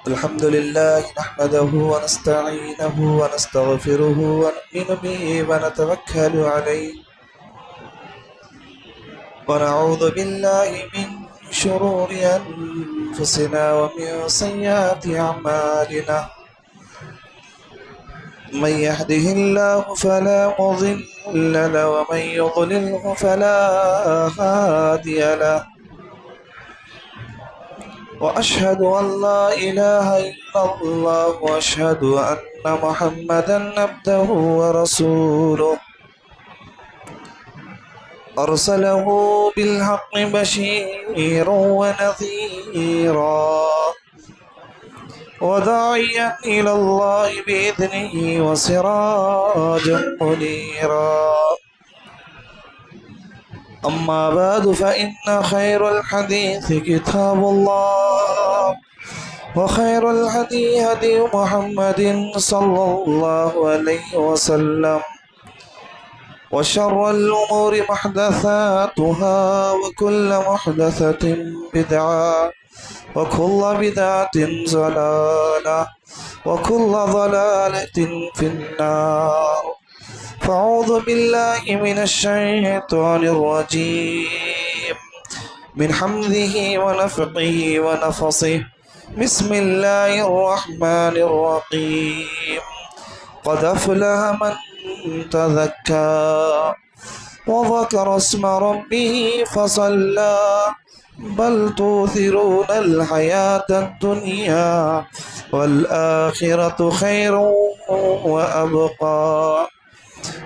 الحمد لله نحمده ونستعينه ونستغفره ونؤمن به ونتوكل عليه ونعوذ بالله من شرور أنفسنا ومن سيئات أعمالنا من يهده الله فلا مضل له ومن يضلله فلا هادي له وأشهد أن لا إله إلا الله وأشهد أن محمدا عبده ورسوله أرسله بالحق بشيرا ونذيرا وداعيا إلى الله بإذنه وسراجا منيرا أما بعد فإن خير الحديث كتاب الله وخير الهدي هدي محمد صلى الله عليه وسلم وشر الأمور محدثاتها وكل محدثة بدعة وكل بدعة ضلالة وكل ضلالة في النار فأعوذ بالله من الشيطان الرجيم من حمده ونفقه ونفصه بسم الله الرحمن الرحيم قد أفلح من تذكى وذكر اسم ربه فصلى بل تؤثرون الحياة الدنيا والآخرة خير وأبقى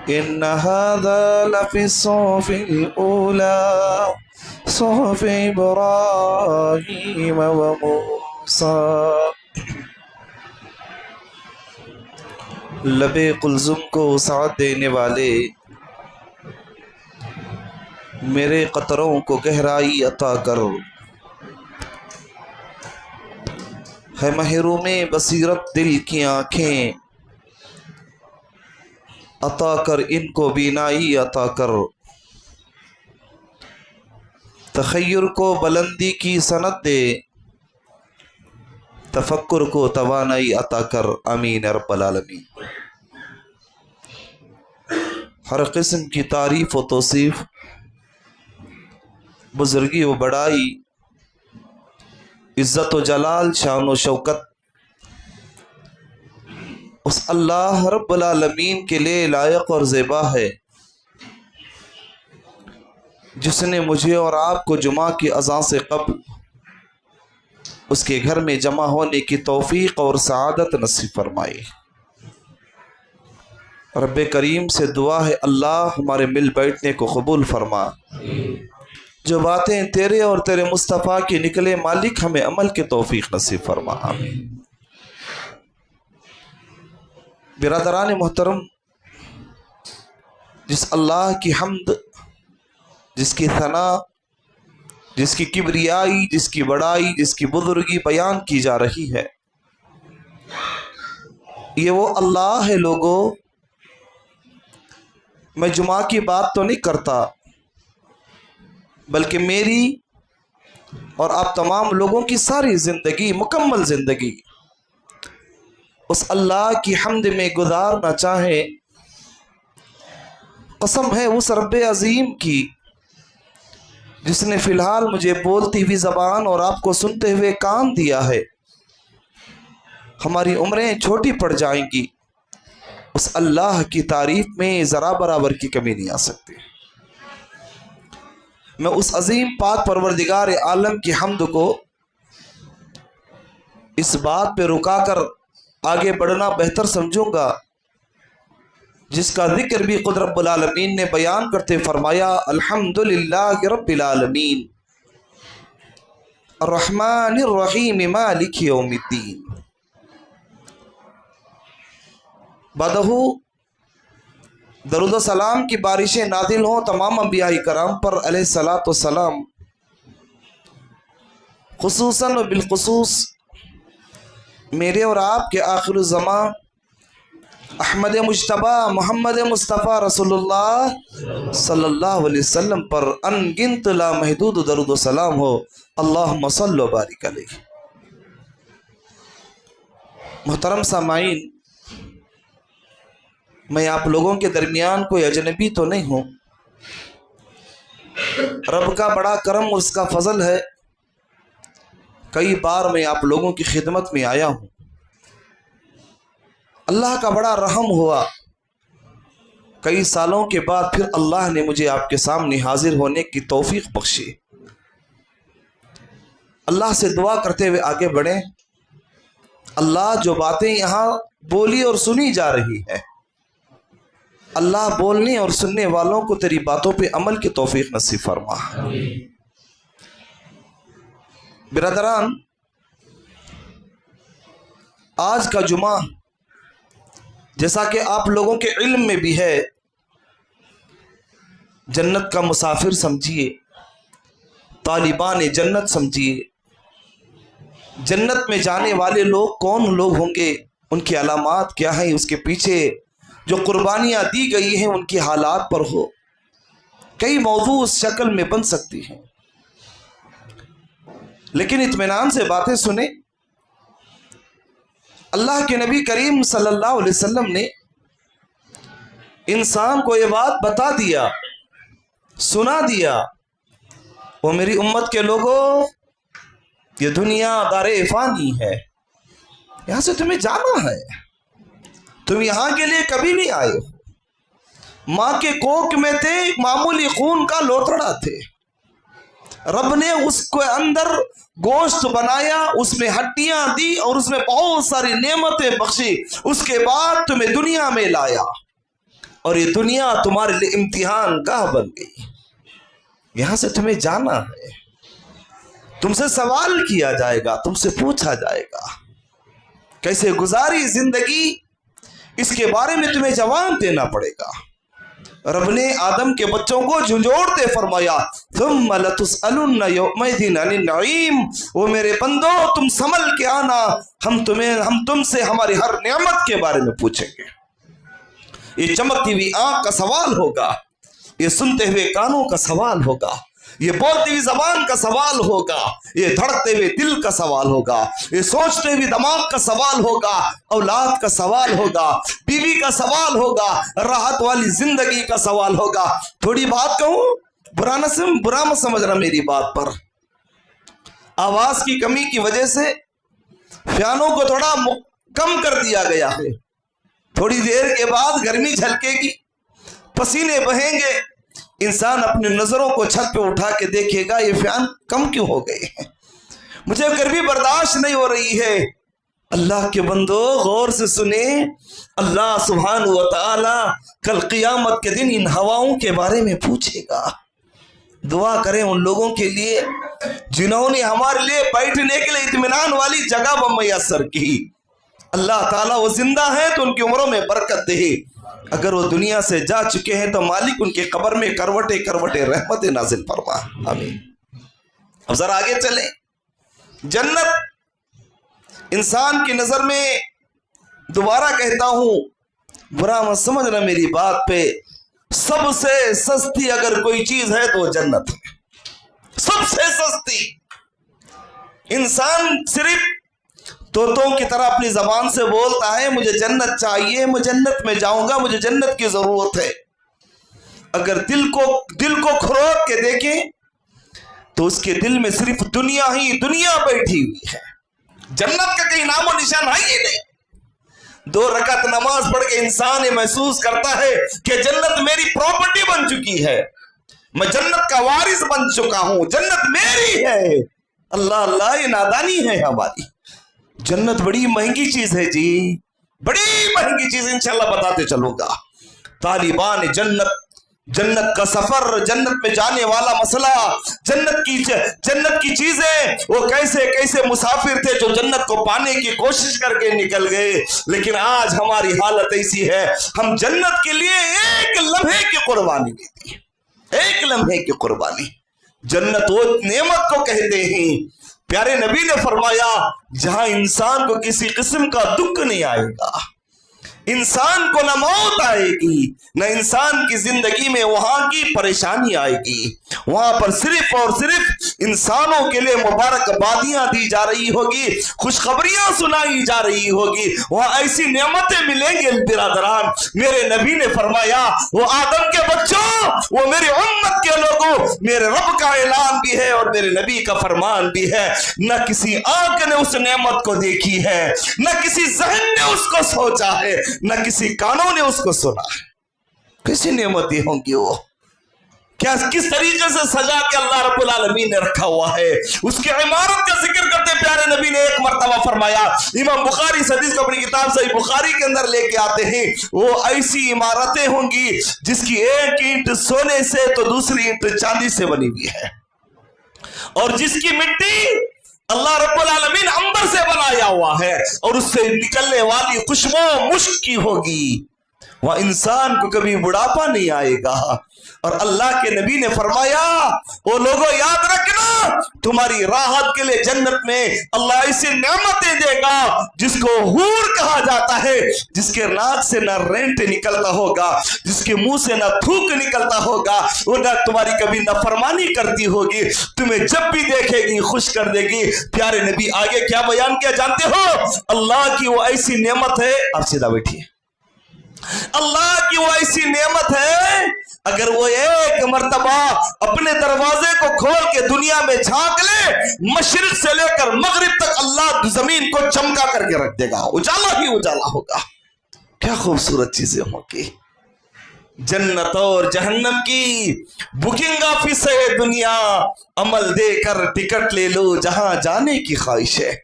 إن هذا لفي الصحف الأولى صحف إبراهيم وموسى لب قلزم کو سعادت دینے والے میرے قطروں کو گہرائی عطا کر، ہے محروم بصیرت دل کی آنکھیں عطا کر، ان کو بینائی عطا کر، تخیر کو بلندی کی سند دے، تفکر کو توانائی عطا کر، آمین رب العالمین۔ ہر قسم کی تعریف و توصیف، بزرگی و بڑائی، عزت و جلال، شان و شوکت اس اللہ رب العالمین کے لیے لائق اور زیبا ہے، جس نے مجھے اور آپ کو جمعہ کی اذان سے قبل اس کے گھر میں جمع ہونے کی توفیق اور سعادت نصیب فرمائی۔ رب کریم سے دعا ہے اللہ ہمارے مل بیٹھنے کو قبول فرما، جو باتیں تیرے اور تیرے مصطفیٰ کی نکلے مالک ہمیں عمل کی توفیق نصیب فرما، آمین۔ برادران محترم، جس اللہ کی حمد، جس کی ثنا، جس کی کبریائی، جس کی بڑائی، جس کی بزرگی بیان کی جا رہی ہے، یہ وہ اللہ ہے لوگوں۔ میں جمعہ کی بات تو نہیں کرتا، بلکہ میری اور آپ تمام لوگوں کی ساری زندگی، مکمل زندگی اس اللہ کی حمد میں گزارنا چاہے۔ قسم ہے اس رب عظیم کی جس نے فی الحال مجھے بولتی ہوئی زبان اور آپ کو سنتے ہوئے کان دیا ہے۔ ہماری عمریں چھوٹی پڑ جائیں گی، اس اللہ کی تعریف میں ذرا برابر کی کمی نہیں آ سکتی۔ میں اس عظیم پاک پروردگار عالم کی حمد کو اس بات پہ رکا کر آگے بڑھنا بہتر سمجھوں گا جس کا ذکر بھی خود رب العالمین نے بیان کرتے فرمایا، الحمدللہ رب العالمین الرحمن الرحیم مالک یوم الدین۔ بعدہ درود و سلام کی بارشیں نازل ہوں تمام انبیاء کرام پر علیہ الصلاۃ والسلام، خصوصاً و بالخصوص میرے اور آپ کے آخر الزمان अहमद मुश्तबा मोहम्मद मुस्तफ़ा रसूलुल्लाह सल्लल्लाहु अलैहि वसल्लम पर अनगिनत लामहदूद दरूद व सलाम हो। अल्लाहुम्मा सल्लि व बारिक अलैहि। मोहतरम सामाईन, मैं आप लोगों के दरमियान कोई अजनबी तो नहीं हूँ। रब का बड़ा करम और उसका फजल है, कई बार मैं आप लोगों की खिदमत में आया हूँ। अल्लाह का बड़ा रहम हुआ, कई सालों के बाद फिर अल्लाह ने मुझे आपके सामने हाजिर होने की तौफीक बख्शी। अल्लाह से दुआ करते हुए आगे बढ़े। अल्लाह, जो बातें यहाँ बोली और सुनी जा रही है, अल्लाह बोलने और सुनने वालों को तेरी बातों पे अमल की तौफीक नसीब फरमा। बिरादरान, आज का जुमा जैसा कि आप लोगों के इल्म में भी है, जन्नत का मुसाफिर समझिए, तालिबान जन्नत समझिए। जन्नत में जाने वाले लोग कौन लोग होंगे, उनकी अलामात क्या हैं, उसके पीछे जो कुर्बानियाँ दी गई हैं उनकी हालात पर हो, कई मौजू उस शक्ल में बन सकती हैं। लेकिन इत्मीनान से बातें सुने। अल्लाह के नबी करीम सल्लल्लाहु अलैहि वसल्लम ने इंसान को ये बात बता दिया, सुना दिया, वो मेरी उम्मत के लोगों, ये दुनिया दारे फानी है, यहां से तुम्हें जाना है, तुम यहां के लिए कभी नहीं आए हो। माँ के कोख में थे, एक मामूली खून का लोथड़ा थे, रब ने उसके अंदर गोश्त बनाया, उसमें हड्डियां दी और उसमें बहुत सारी नेमतें बख्शी, उसके बाद तुम्हें दुनिया में लाया और ये दुनिया तुम्हारे लिए इम्तिहान गाह बन गई। यहां से तुम्हें जाना है, तुमसे सवाल किया जाएगा, तुमसे पूछा जाएगा कैसे गुजारी जिंदगी, इसके बारे में तुम्हें जवाब देना पड़ेगा। रब ने आदम के बच्चों को झुंझोड़ते फरमाया, थुम्मा लतुसअलुन्ना यौमइज़िन अनिन नईम, वो मेरे बंदो तुम संभल के आना, हम तुमसे हमारी हर नेमत के बारे में पूछेंगे। ये चमकती हुई आंख का सवाल होगा, ये सुनते हुए कानों का सवाल होगा, ये बोलती हुई जबान का सवाल होगा, ये धड़कते हुए दिल का सवाल होगा, ये सोचते हुए दिमाग का सवाल होगा, औलाद का सवाल होगा, बीवी का सवाल होगा, राहत वाली जिंदगी का सवाल होगा। थोड़ी बात कहूं, बुरा मत समझना मेरी बात पर। आवाज की कमी की वजह से फैनों को थोड़ा कम कर दिया गया है। थोड़ी देर के बाद गर्मी झलकेगी, पसीने बहेंगे, इंसान अपनी नजरों को छत पे उठा के देखेगा, ये फैन कम क्यों हो गए हैं, मुझे गर्मी बर्दाश्त नहीं हो रही है। अल्लाह के बंदो गौर से सुने, अल्लाह सुब्हान व तआला कल क़ियामत के दिन इन हवाओं के बारे में पूछेगा। दुआ करें उन लोगों के लिए जिन्होंने हमारे लिए बैठने के लिए इत्मीनान वाली जगह मैसर की। अल्लाह ताला वो जिंदा है तो उनकी उम्रों में बरकत दे, अगर वो दुनिया से जा चुके हैं तो मालिक उनके कब्र में करवटे करवटे रहमत नाजिल फरमा, आमीन। अब जरा आगे चले। जन्नत इंसान की नजर में, दोबारा कहता हूं, बुरा मत समझना मेरी बात पे, सबसे सस्ती अगर कोई चीज है तो जन्नत है, सबसे सस्ती। इंसान सिर्फ तोतों की तरह अपनी जबान से बोलता है मुझे जन्नत चाहिए, मैं जन्नत में जाऊंगा, मुझे जन्नत की जरूरत है। अगर दिल को खरोद के देखें तो उसके दिल में सिर्फ दुनिया ही दुनिया बैठी हुई है, जन्नत का कहीं नामो निशान है ही नहीं। 2 रकात नमाज पढ़ के इंसान ये महसूस करता है कि जन्नत मेरी प्रॉपर्टी बन चुकी है, मैं जन्नत का वारिस बन चुका हूं, जन्नत मेरी है। अल्लाह अल्लाह, ये नादानी है हमारी। जन्नत बड़ी महंगी चीज है जी, बड़ी महंगी चीज, इंशाल्लाह बताते चलूंगा। तालिबान जन्नत का सफर, जन्नत में जाने वाला मसला, जन्नत की चीजें, वो कैसे कैसे मुसाफिर थे जो जन्नत को पाने की कोशिश करके निकल गए। लेकिन आज हमारी हालत ऐसी है, हम जन्नत के लिए एक लम्हे की कुर्बानी देती है, एक लम्हे की कुर्बानी। जन्नत वो नेमत को कहते हैं, प्यारे नबी ने फरमाया जहां इंसान को किसी किस्म का दुख नहीं आएगा, इंसान को न मौत आएगी, न इंसान की जिंदगी में वहां की परेशानी आएगी। वहां पर सिर्फ और सिर्फ इंसानों के लिए मुबारकबादियां दी जा रही होगी, खुशखबरियां सुनाई जा रही होगी। वहां ऐसी नेमतें मिलेंगे बिरादरान। मेरे नबी ने फरमाया, वो आदम के बच्चों, वो मेरी उम्मत के लोगों, मेरे रब का ऐलान भी है और मेरे नबी का फरमान भी है। न किसी आंख ने उस नेमत को देखी है, न किसी जहन ने उसको सोचा है, न किसी कानों ने उसको सुना है। कैसी नेमतें होंगी वो, क्या किस तरीके से सजा के अल्लाह रब्बुल आलमीन ने रखा हुआ है। उसकी इमारत का जिक्र करते प्यारे नबी ने एक मर्तबा फरमाया, इमाम बुखारी इस हदीस को अपनी किताब सही बुखारी के अंदर लेके आते हैं, वो ऐसी इमारतें होंगी जिसकी एक ईंट सोने से तो दूसरी ईंट चांदी से बनी हुई है, और जिसकी मिट्टी अल्लाह रब्बुल आलमीन अंबर से बनाया हुआ है, और उससे निकलने वाली खुशबू मुश्क की होगी। वह इंसान को कभी बुढ़ापा नहीं आएगा। और अल्लाह के नबी ने फरमाया, वो लोगों याद रखना, तुम्हारी राहत के लिए जन्नत में अल्लाह ऐसी नेमतें देगा जिसको हूर कहा जाता है, जिसके नाक से ना रेंट निकलता होगा, जिसके मुंह से ना थूक निकलता होगा, वो ना तुम्हारी कभी नाफरमानी करती होगी, तुम्हें जब भी देखेगी खुश कर देगी। प्यारे नबी आगे क्या बयान किया जानते हो? अल्लाह की वो ऐसी नेमत है, आप सीधा बैठिए, अल्लाह की वो ऐसी नेमत है, अगर वो एक मर्तबा अपने दरवाजे को खोल के दुनिया में झांक ले, मशरिक से लेकर मगरिब तक अल्लाह जमीन को चमका करके रख देगा, उजाला ही उजाला होगा। क्या खूबसूरत चीजें होंगी। जन्नत और जहन्नम की बुकिंग ऑफिस है दुनिया, अमल देकर टिकट ले लो जहां जाने की ख्वाहिश है।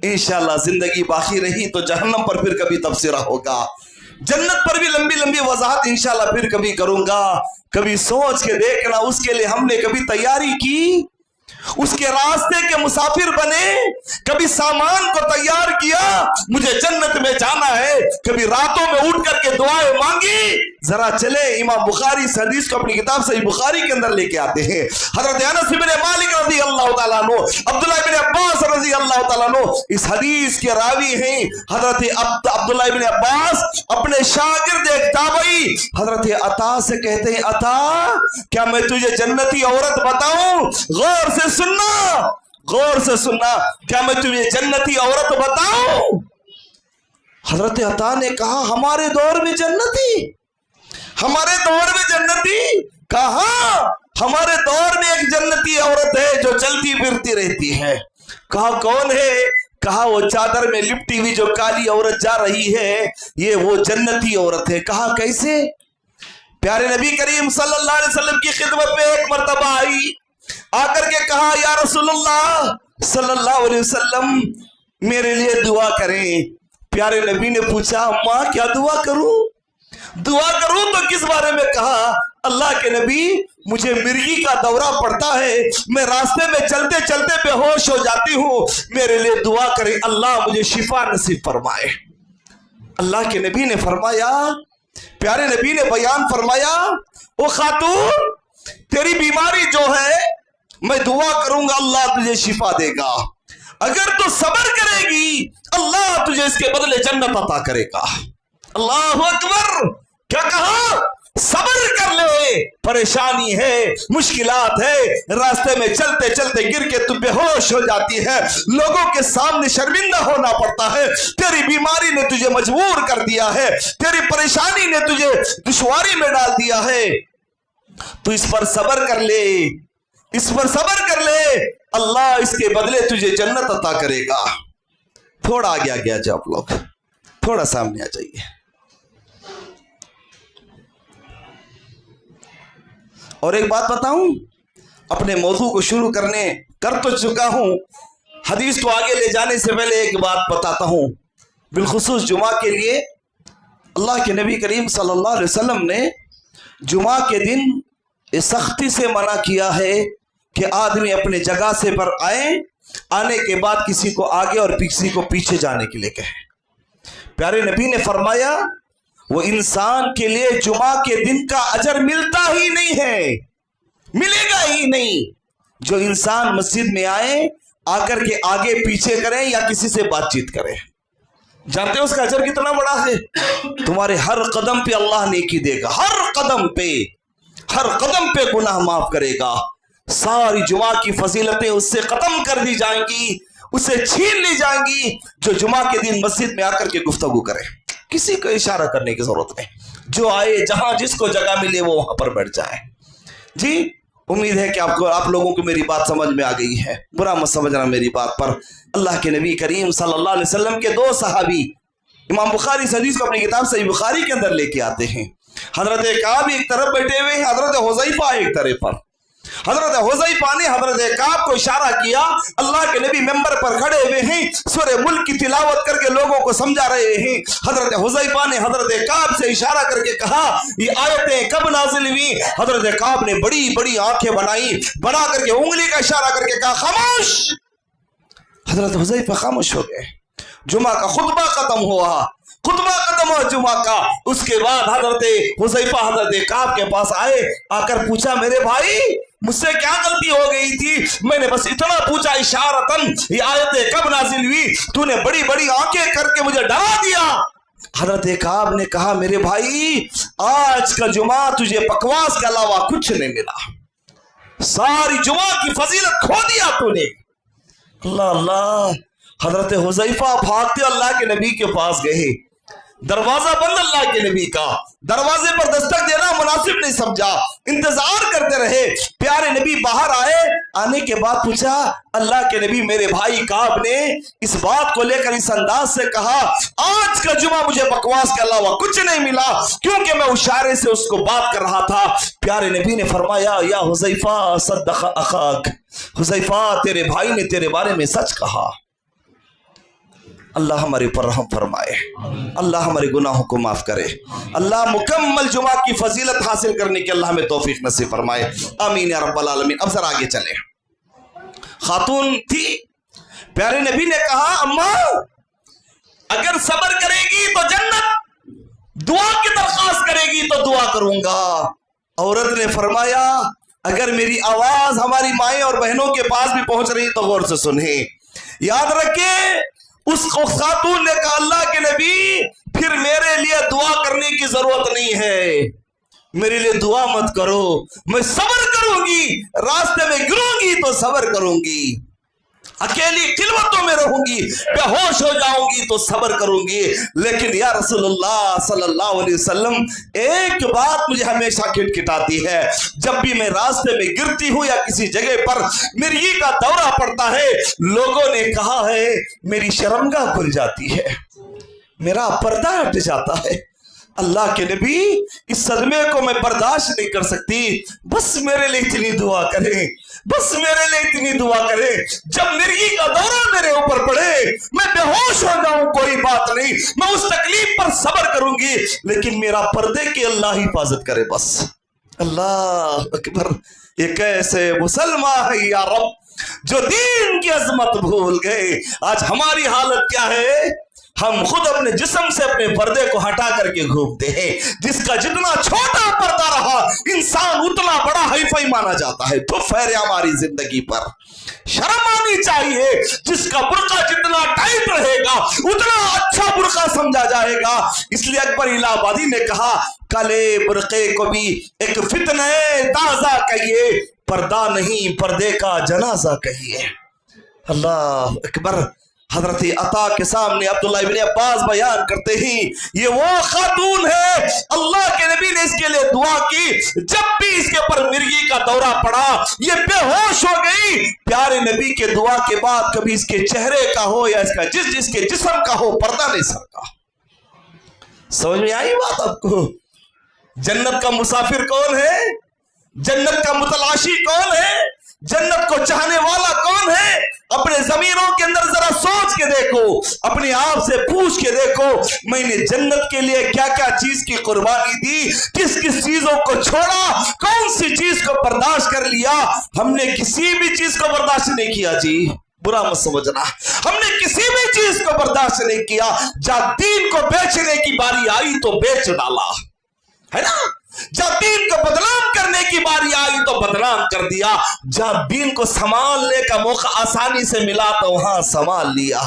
इंशाल्लाह जिंदगी बाकी रही तो जहन्नम पर फिर कभी तबसरा होगा, जन्नत पर भी लंबी लंबी वजाहत इंशाल्लाह फिर कभी करूंगा। कभी सोच के देखना, उसके लिए हमने कभी तैयारी की, उसके रास्ते के मुसाफिर बने, कभी सामान को तैयार किया, मुझे जन्नत में जाना है, कभी रातों में उठ करके दुआएं मांगी। जरा चले इमाम बुखारी इस हदीस को अपनी किताब सही बुखारी के अंदर लेके आते हैं। हजरत अनस इब्न मालिक रज़ी अल्लाह तआला अन्हु, अब्दुल्लाह इब्न अब्बास रज़ी अल्लाह तआला अन्हु इस हदीस के रावी हैं। हजरत अब्दुल्लाह इब्न अब्बास अपने शागिर्द एक ताबई हजरत अता से कहते हैं, अता क्या मैं तुझे जन्नती औरत बताऊं? गौर से सुनना, गौर से सुनना, क्या मैं तुझे जन्नती औरत बताऊं? हजरत अता ने कहा, हमारे दौर में जन्नती, हमारे दौर में जन्नती कहा? हमारे दौर में एक जन्नती औरत है जो चलती फिरती रहती है। कहा कौन है? कहा वो चादर में लिपटी हुई जो काली औरत जा रही है, ये वो जन्नती औरत है। कहा कैसे? प्यारे नबी करीम सल्लल्लाहु अलैहि वसल्लम की खिदमत में एक मर्तबा आई, आकर के कहा, या रसूलुल्लाह सल्लल्लाहु अलैहि वसल्लम मेरे लिए दुआ करें। प्यारे नबी ने पूछा, माँ क्या दुआ करूं? दुआ करूं तो किस बारे में? कहा, अल्लाह के नबी मुझे मिर्गी का दौरा पड़ता है, मैं रास्ते में चलते चलते बेहोश हो जाती हूँ, मेरे लिए दुआ करें, अल्लाह मुझे शिफा नसीब फरमाए। अल्लाह के नबी ने फरमाया, प्यारे नबी ने बयान फरमाया, ओ खातून तेरी बीमारी जो है मैं दुआ करूंगा अल्लाह तुझे शिफा देगा, अगर तू सब्र करेगी अल्लाह तुझे इसके बदले जन्नत अता करेगा। अल्लाह अकबर। क्या कहा? सब्र कर ले, परेशानी है, मुश्किलात है, रास्ते में चलते चलते गिर के तू बेहोश हो जाती है, लोगों के सामने शर्मिंदा होना पड़ता है, तेरी बीमारी ने तुझे मजबूर कर दिया है, तेरी परेशानी ने तुझे दुश्वारी में डाल दिया है, तू इस पर सब्र कर ले, इस पर सब्र कर ले, अल्लाह इसके बदले तुझे जन्नत अता करेगा। थोड़ा आगे आ गया जो आप लोग, थोड़ा सामने आ जाइए। और एक बात बताऊं, अपने मौजू को शुरू कर तो चुका हूं, हदीस को आगे ले जाने से पहले एक बात बताता हूं। बिलखुसूस जुमा के लिए अल्लाह के नबी करीम सल्लल्लाहु अलैहि वसल्लम ने जुमा के दिन इस सख्ती से मना किया है कि आदमी अपने जगह से पर आए, आने के बाद किसी को आगे और किसी को पीछे जाने के लिए कहे। प्यारे नबी ने फरमाया, वो इंसान के लिए जुमा के दिन का अजर मिलता ही नहीं है, मिलेगा ही नहीं। जो इंसान मस्जिद में आए, आकर के आगे पीछे करें या किसी से बातचीत करें, जानते हो उसका अजर कितना बड़ा है? तुम्हारे हर कदम पे अल्लाह नेकी देगा, हर कदम पे गुनाह माफ करेगा। सारी जुमा की फजीलतें उससे खत्म कर दी जाएंगी, उसे छीन ली जाएंगी जो जुमा के दिन मस्जिद में आकर के गुफ्तगू करे। किसी को इशारा करने की जरूरत नहीं, जो आए जहां जिसको जगह मिले वो वहां पर बैठ जाए। जी उम्मीद है कि आप लोगों को मेरी बात समझ में आ गई है, बुरा मत समझना मेरी बात पर। अल्लाह के नबी करीम सल्लल्लाहु अलैहि वसल्लम के दो सहाबी इमाम बुखारी इस हदीस को अपनी किताब सही बुखारी के अंदर लेके आते हैं। हजरत काब एक तरफ बैठे हुए हैं, हजरत हुज़ैफा एक तरफ पर। हजरत हुज़ैफा ने हजरत काब को इशारा किया, अल्लाह के नबी मेंबर पर खड़े हुए हैं, सूरह मुल्क की तिलावत करके लोगों को समझा रहे हैं। हजरत हुज़ैफा ने हजरत काब से इशारा करके कहा, ये आयतें कब नाजिल हुई? हजरत काब ने बड़ी बड़ी आंखें बना करके उंगली का इशारा करके कहा, खामोश। हजरत हुज़ैफा खामोश हो गए। जुमा का खुतबा खत्म हुआ जुमा का। उसके बाद हजरत हुज़ैफा हजरत काब के पास आए, आकर पूछा, मेरे भाई मुझसे क्या गलती हो गई थी? मैंने बस इतना पूछा, इशारतन ये आयतें कब नाजिल हुई? तूने बड़ी बड़ी आंखें करके मुझे डरा दिया। हजरत काब ने कहा, मेरे भाई आज का जुमा तुझे बकवास के अलावा कुछ नहीं मिला, सारी जुमा की फजीलत खो दिया तूने। अल्लाह अल्लाह। हजरत हुज़ैफा भागते अल्लाह के नबी के पास गए, दरवाजा बंद अल्लाह के नबी का, दरवाजे पर दस्तक देना मुनासिब नहीं समझा, इंतजार करते रहे। प्यारे नबी बाहर आए, आने के बाद पूछा, अल्लाह के नबी मेरे भाई काब ने इस बात को लेकर इस अंदाज से कहा, आज का जुमा मुझे बकवास के अलावा कुछ नहीं मिला, क्योंकि मैं इशारे से उसको बात कर रहा था। प्यारे नबी ने फरमाया, या हुज़ैफा सद्दक़ अखाक, हुज़ैफा तेरे भाई ने तेरे बारे में सच कहा। अल्लाह हमारे ऊपर रहम फरमाए, अल्लाह हमारे गुनाहों को माफ करे, अल्लाह मुकम्मल जुमा की फजीलत हासिल करने की अल्लाह हमें तौफीक नसीब फरमाए, आमीन या रब्बल आलमीन। अब जरा आगे चले। खातून थी, प्यारे नबी ने कहा, अम्मा अगर सब्र करेगी तो जन्नत, दुआ की दरख्वास्त करेगी तो दुआ करूंगा। औरत ने फरमाया, अगर मेरी आवाज हमारी माएँ और बहनों के पास भी पहुंच रही तो गौर से सुने। याद रखे, उस खातून ने कहा, अल्लाह के नबी फिर मेरे लिए दुआ करने की जरूरत नहीं है, मेरे लिए दुआ मत करो, मैं सब्र करूंगी, रास्ते में गिरूंगी तो सब्र करूंगी, अकेली खिलवतों में रहूंगी, बेहोश हो जाऊंगी तो सब्र करूंगी। लेकिन या रसूलुल्लाह सल्लल्लाहु अलैहि वसल्लम, एक बात मुझे हमेशा खिटखिटाती है, जब भी मैं रास्ते में गिरती हूं या किसी जगह पर मिर्गी का दौरा पड़ता है, लोगों ने कहा है मेरी शर्मगाह खुल जाती है, मेरा पर्दा हट जाता है। अल्लाह के नबी इस सदमे को मैं बर्दाश्त नहीं कर सकती, बस मेरे लिए इतनी दुआ करें, बस मेरे लिए इतनी दुआ करें, जब मिर्गी का दौरा मेरे ऊपर पड़े, मैं बेहोश हो जाऊं कोई बात नहीं, मैं उस तकलीफ पर सब्र करूंगी, लेकिन मेरा पर्दे की अल्लाह हिफाजत करे बस। अल्लाह अकबर। ये कैसे मुसलमान है या रब जो दीन की अजमत भूल गए। आज हमारी हालत क्या है, हम खुद अपने जिस्म से अपने पर्दे को हटा करके घूमते हैं। जिसका जितना छोटा पर्दा रहा, इंसान उतना बड़ा हाईफाई माना जाता है। तो फैर हमारी जिंदगी पर शर्म आनी चाहिए। जिसका बुर्का जितना टाइट रहेगा उतना अच्छा बुर्का समझा जाएगा। इसलिए अकबर इलाहाबादी ने कहा, काले बुर्के को भी एक फितने ताजा कहिए, पर्दा नहीं पर्दे का जनाजा कहिए। अल्लाह अकबर। हजरत अता के सामने अब्दुल्लाह इब्न अब्बास बयान करते ही, ये वो खातून है, अल्लाह के नबी ने इसके लिए दुआ की, जब भी इसके ऊपर मिर्गी का दौरा पड़ा ये बेहोश हो गई। प्यारे नबी के दुआ के बाद कभी इसके चेहरे का हो या इसका जिसके जिस्म का हो, पर्दा नहीं सरका। समझ में आई बात आपको? जन्नत का मुसाफिर कौन है? जन्नत का मुतलाशी कौन है? जन्नत को चाहने वाला कौन है? अपने जमीरों के अंदर जरा सोच के देखो, अपने आप से पूछ के देखो, मैंने जन्नत के लिए क्या क्या चीज की कुर्बानी दी, किस किस चीजों को छोड़ा, कौन सी चीज को बर्दाश्त कर लिया। हमने किसी भी चीज को बर्दाश्त नहीं किया जी, बुरा मत समझना, हमने किसी भी चीज को बर्दाश्त नहीं किया। जब दीन को बेचने की बारी आई तो बेच डाला, है ना? जब दीन को बदनाम करने की बारी आई तो बदनाम कर दिया। जब दीन को संभालने का मौका आसानी से मिला तो वहां संभाल लिया।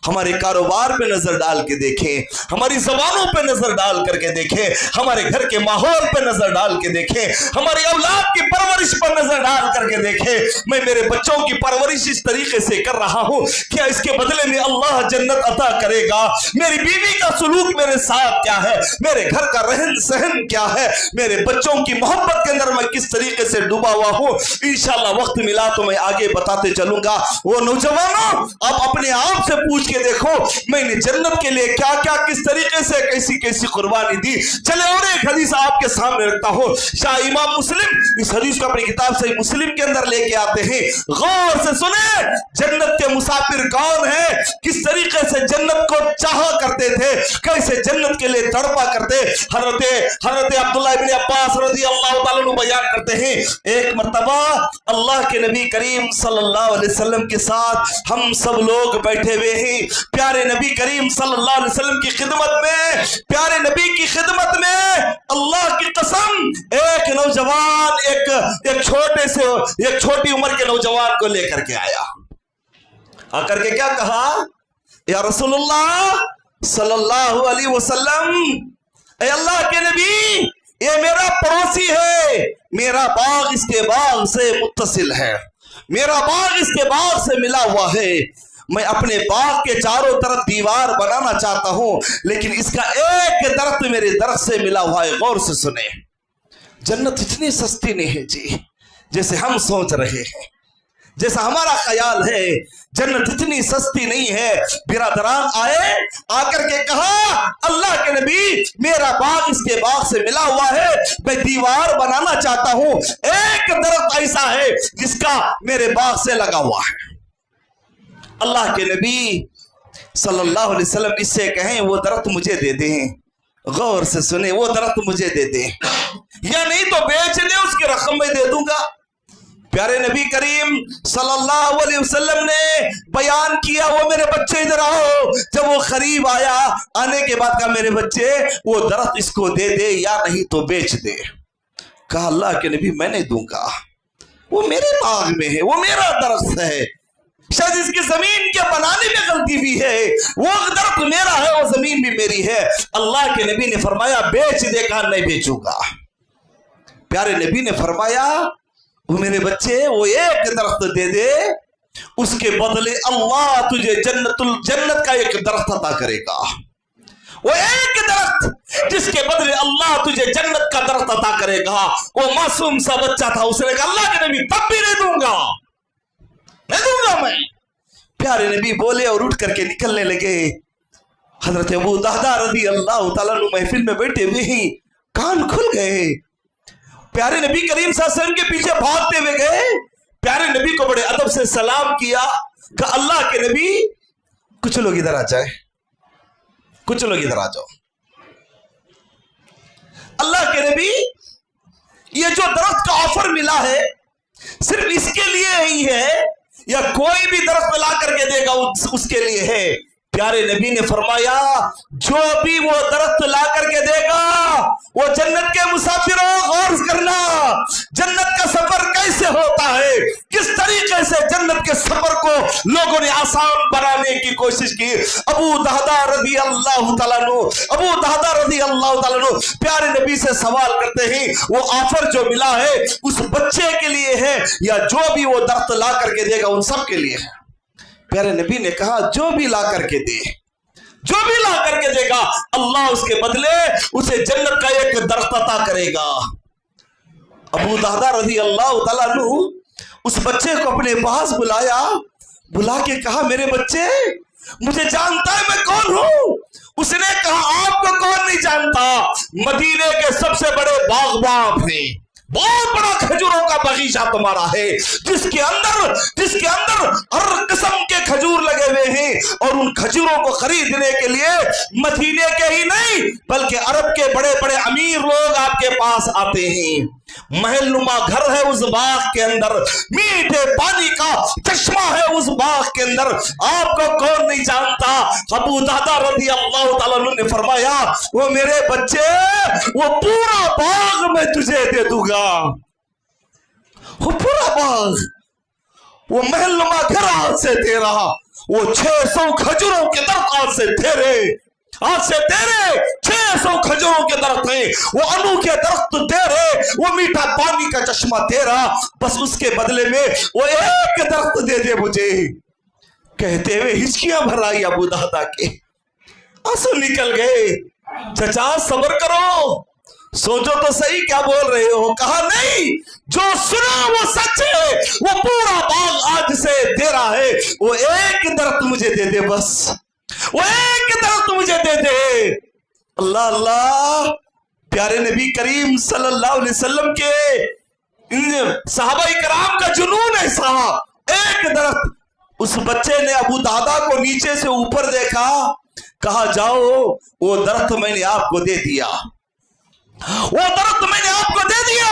हमारे कारोबार पे नजर डाल के देखें, हमारी जबानों पे नजर डाल करके देखें, हमारे घर के माहौल पे नजर डाल के देखें, हमारी औलाद की परवरिश पर नजर डाल करके देखें। मैं मेरे बच्चों की परवरिश इस तरीके से कर रहा हूं, क्या इसके बदले में अल्लाह जन्नत अता करेगा? मेरी बीवी का सलूक मेरे साथ क्या है, मेरे घर का रहन सहन क्या है, मेरे बच्चों की मोहब्बत के अंदर मैं किस तरीके से डूबा हुआ हूं। इंशाअल्लाह वक्त मिला तो मैं आगे बताते चलूंगा। वो नौजवानों, आप अपने आप से पूछ के देखो, मैंने जन्नत के लिए क्या क्या किस तरीके से कैसी कैसी कुर्बानी दी। चले और एक हदीस आपके सामने रखता हूं। शाह इमाम मुस्लिम इस हदीस को अपनी किताब सही मुस्लिम के अंदर लेके आते हैं। गौर से सुने, जन्नत के मुसाफिर कौन है, किस तरीके से जन्नत को चाहा करते थे, कैसे जन्नत के लिए तड़पा करते। हजरत अब्दुल्लाह इब्न अब्बास रज़ियल्लाहु ताला अन्हु बयान करते हैं, एक मर्तबा अल्लाह के नबी करीम सल्लल्लाहु अलैहि वसल्लम के साथ हम सब लोग बैठे हुए हैं। प्यारे नबी करीम सल्लल्लाहु अलैहि वसल्लम की खिदमत में, प्यारे नबी की खिदमत में अल्लाह की कसम, एक नौजवान एक छोटी उम्र के नौजवान को लेकर के आया। आकर के क्या कहा, या रसूलुल्लाह सल्लल्लाहु अलैहि वसल्लम, ए अल्लाह के नबी, ये मेरा पड़ोसी है, मेरा बाग इसके बाग से मुत्तसिल है, मेरा बाग इसके बाग से मिला हुआ है। मैं अपने बाग के चारों तरफ दीवार बनाना चाहता हूं, लेकिन इसका एक दरख्त मेरे दरख्त से मिला हुआ है। गौर से सुने, जन्नत इतनी सस्ती नहीं है जी जैसे हम सोच रहे हैं, जैसा हमारा ख्याल है। जन्नत इतनी सस्ती नहीं है। बिरादरान आए, आकर के कहा, अल्लाह के नबी, मेरा बाग इसके बाग से मिला हुआ है, मैं दीवार बनाना चाहता हूं, एक दरख्त ऐसा है जिसका मेरे बाग से लगा हुआ है। अल्लाह के नबी सल्लल्लाहु अलैहि वसल्लम इससे कहें, वो दरख्त मुझे दे दें। गौर से सुने, वो दरख्त मुझे दे दें, या नहीं तो बेच दे, उसकी रकम मैं दे दूंगा। प्यारे नबी करीम सल्लल्लाहु अलैहि वसल्लम ने बयान किया, वो मेरे बच्चे इधर आओ। जब वो करीब आया, आने के बाद कहा, मेरे बच्चे वो दरख्त इसको दे दे या नहीं तो बेच दे। कहा, अल्लाह के नबी मैं नहीं दूंगा, वो मेरे बाग में है, वो मेरा दरख्त है, शायद इसकी जमीन के बनाने में गलती भी है, वो दरख्त मेरा है, वो जमीन भी मेरी है। अल्लाह के नबी ने फरमाया बेच दे। कहा नहीं बेचूंगा। प्यारे नबी ने फरमाया, वो मेरे बच्चे वो एक दरख्त दे दे, उसके बदले अल्लाह तुझे जन्नत का एक दरख्त अता करेगा। वो एक दरख्त जिसके बदले अल्लाह तुझे जन्नत का दरख्त अता करेगा। वो मासूम सा बच्चा था, उसने कहा, अल्लाह के नबी तब भी नहीं दूंगा, नहीं दूंगा मैं। प्यारे नबी बोले और उठ करके निकलने लगे। हजरत अबू दहदा रज़ियल्लाहु ताला अन्हु महफिल में बैठे हुए ही कान खुल गए। प्यारे नबी करीम सल्लल्लाहु अलैहि वसल्लम के पीछे भागते हुए गए। प्यारे नबी को बड़े अदब से सलाम किया। कहा, अल्लाह के नबी, कुछ लोग इधर आ जाए, कुछ लोग इधर आ जाओ। अल्लाह के नबी, ये जो दरख्त का ऑफर मिला है सिर्फ इसके लिए ही है या कोई भी दरख्त ला करके देगा उसके लिए है? प्यारे नबी ने फरमाया, जो भी वो दरख्त ला करके देगा वो जन्नत के मुसाफिरों, गौर करना, जन्नत का सफर कैसे होता है, किस तरीके से जन्नत के सफर को लोगों ने आसान बनाने की कोशिश की। अबू दहदा रज़ियल्लाहु ताला अन्हु प्यारे नबी से सवाल करते हैं, वो ऑफर जो मिला है उस बच्चे के लिए है या जो भी वो दरख्त ला करके देगा उन सब के लिए है? प्यारे नबी ने कहा, जो भी ला करके दे, जो भी ला करके देगा, अल्लाह उसके बदले उसे जन्नत का एक दरख्त अता करेगा। अबू दहदा रज़ियल्लाहु ताला अन्हु उस बच्चे को अपने पास बुलाया, बुला के कहा, मेरे बच्चे, मुझे जानता है मैं कौन हूं? उसने कहा, आपको कौन नहीं जानता, मदीने के सबसे बड़े बागबान हैं, बहुत बड़ा खजूरों का बगीचा तुम्हारा है, जिसके अंदर हर किस्म के खजूर लगे हुए हैं, और उन खजूरों को खरीदने के लिए मदीने के ही नहीं बल्कि अरब के बड़े बड़े अमीर लोग आपके पास आते हैं। महलनुमा घर है उस बाग के अंदर, मीठे पानी का चश्मा है उस बाग के अंदर, आपको कौन नहीं जानता? अबू दहदा रज़ियल्लाहु ताला अन्हु ने फरमाया, वो मेरे बच्चे, वो पूरा बाग मैं तुझे दे दूंगा, वो पूरा बाग, वो महलनुमा घर आज से दे रहा, वो 600 खजूरों के दरख्त आज से तेरे 600 खजूरों के दरख्त हैं, वो अनू के दरख्त तेरे, वो मीठा पानी का चश्मा तेरा, बस उसके बदले में वो एक दरख्त दे दे मुझे। कहते हुए हिचकियां भर आई अबू दादा के, आंसू निकल गए। चचा सब्र करो, सोचो तो सही क्या बोल रहे हो। कहा नहीं, जो सुना वो सच है, वो पूरा बाग आज से तेरा है, वो एक दरख्त मुझे दे दे, बस वो एक दरख्त मुझे दे दे। अल्लाह अल्लाह, प्यारे नबी करीम सल्लल्लाहु अलैहि वसल्लम के सहाबा इकराम का जुनून ऐसा, एक दरख्त। उस बच्चे ने अबू दादा को नीचे से ऊपर देखा, कहा जाओ वो दरख्त मैंने आपको दे दिया, वो दरख्त मैंने आपको दे दिया,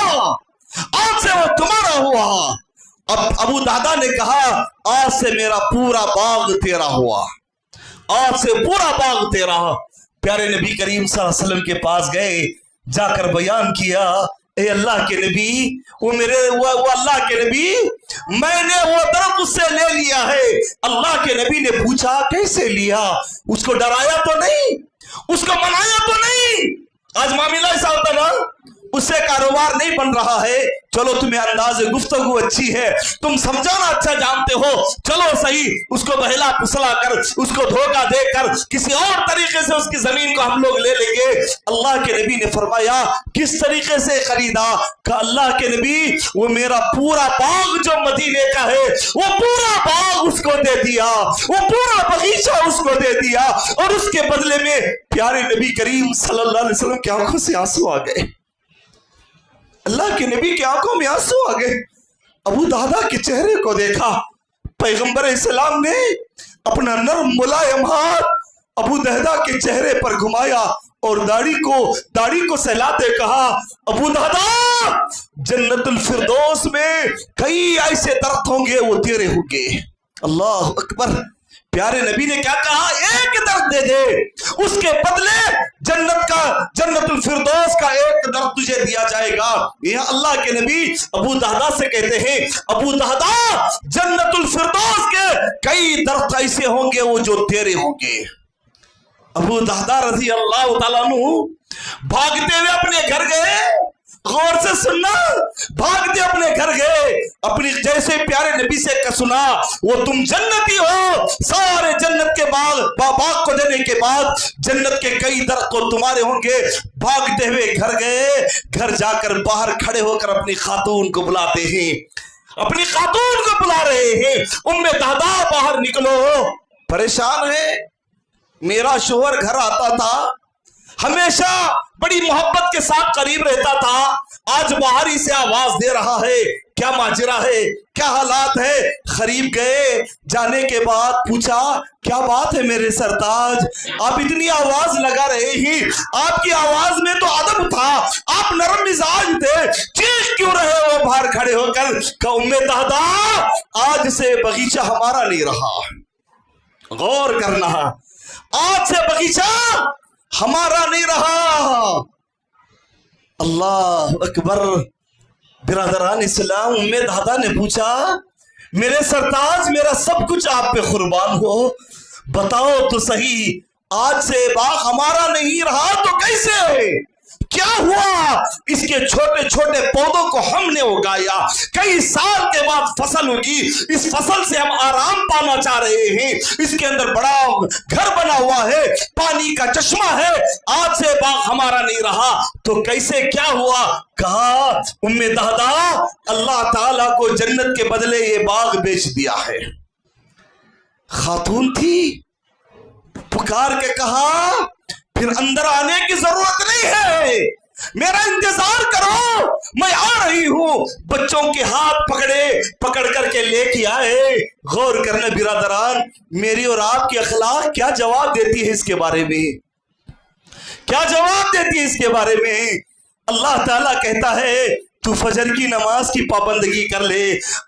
आज से वो तुम्हारा हुआ। अब अबू दादा ने कहा आज से मेरा पूरा बाग तेरा हुआ, आज से पूरा बाग तेरा। प्यारे नबी करीम सल्लल्लाहु अलैहि वसल्लम के पास गए, जाकर बयान किया, ए अल्लाह के नबी, वो अल्लाह के नबी, मैंने वो दरख्त उससे ले लिया है। अल्लाह के नबी ने पूछा कैसे लिया, उसको डराया तो नहीं, उसको मनाया तो नहीं। आज मामला ऐसा होता ना, उससे कारोबार नहीं बन रहा है, चलो तुम्हें अंदाज़े गुफ्तगू अच्छी है, तुम समझाना अच्छा जानते हो, चलो सही, उसको बहला फुसला कर, उसको धोखा देकर किसी और तरीके से उसकी जमीन को हम लोग ले लेंगे। अल्लाह के नबी ने फरमाया किस तरीके से खरीदा? का अल्लाह के नबी, वो मेरा पूरा बाग जो मदीने का है, वो पूरा बाग उसको दे दिया, वो पूरा बगीचा उसको दे दिया, और उसके बदले में प्यारे नबी करीम सल्लल्लाहु अलैहि वसल्लम की आंखों से आंसू आ गए। अल्लाह के नबी की आंखों में आंसू आ गए। अबू दादा के चेहरे को देखा, पैगंबर इस्लाम ने अपना नर्म मुलायम हाथ अबू दादा के चेहरे पर घुमाया और दाढ़ी को सहलाते कहा, अबू दादा, जन्नतुल फिरदौस में कई ऐसे दरख्त होंगे, वो तेरे होंगे। अल्लाह अकबर। प्यारे नबी ने क्या कहा? एक दरख्त दे दे, उसके बदले जन्नतुल फिरदौस का एक दरख्त तुझे दिया जाएगा। यह अल्लाह के नबी अबू दादा से कहते हैं, अबू दादा, जन्नतुल फिरदौस के कई दरख्त ऐसे होंगे वो जो तेरे होंगे। अबू दादा रज़ी अल्लाह ताला अन्हु भागते हुए अपने घर गए, गौर से सुनना, भागते अपने घर गए, अपनी जैसे प्यारे नबी से सुना वो तुम जन्नती हो, सारे जन्नत के बाग को देने के बाद जन्नत के कई दरख्त को तुम्हारे होंगे। भागते हुए घर गए, घर जाकर बाहर खड़े होकर अपनी खातून को बुलाते हैं, अपनी खातून को बुला रहे हैं, उम्मे दादा बाहर निकलो, परेशान है। मेरा शोहर घर आता था, हमेशा बड़ी मोहब्बत के साथ करीब रहता था, आज बाहर ही से आवाज दे रहा है, क्या माजरा है, क्या हालात है। करीब गए, जाने के बाद पूछा क्या बात है मेरे सरताज, आप इतनी आवाज लगा रहे हैं, आपकी आवाज में तो अदब था, आप नरम मिजाज थे, चीख क्यों रहे हो बाहर खड़े होकर? का उम्मे दादा, आज से बगीचा हमारा नहीं रहा, गौर करना, आज से बगीचा हमारा नहीं रहा। अल्लाह अकबर। बिरादरान इस्लाम, उम्मे दादा ने पूछा, मेरे सरताज, मेरा सब कुछ आप पे कुर्बान हो, बताओ तो सही, आज से बाग हमारा नहीं रहा तो कैसे, क्या हुआ? इसके छोटे छोटे पौधों को हमने उगाया, कई साल के बाद फसल होगी, इस फसल से हम आराम पाना चाह रहे हैं, इसके अंदर बड़ा घर बना हुआ है, पानी का चश्मा है, आज से बाग हमारा नहीं रहा तो कैसे, क्या हुआ? कहा, उम्मे दादा, अल्लाह ताला को जन्नत के बदले ये बाग बेच दिया है। खातून थी, पुकार के कहा, फिर अंदर आने की जरूरत नहीं है, मेरा इंतजार करो, मैं आ रही हूं। बच्चों के हाथ पकड़ करके लेके आए। गौर करने बिरादरान, मेरी और आपकी अखलाक क्या जवाब देती है इसके बारे में, क्या जवाब देती है इसके बारे में? अल्लाह ताला कहता है, तू फजर की नमाज की पाबंदगी कर ले,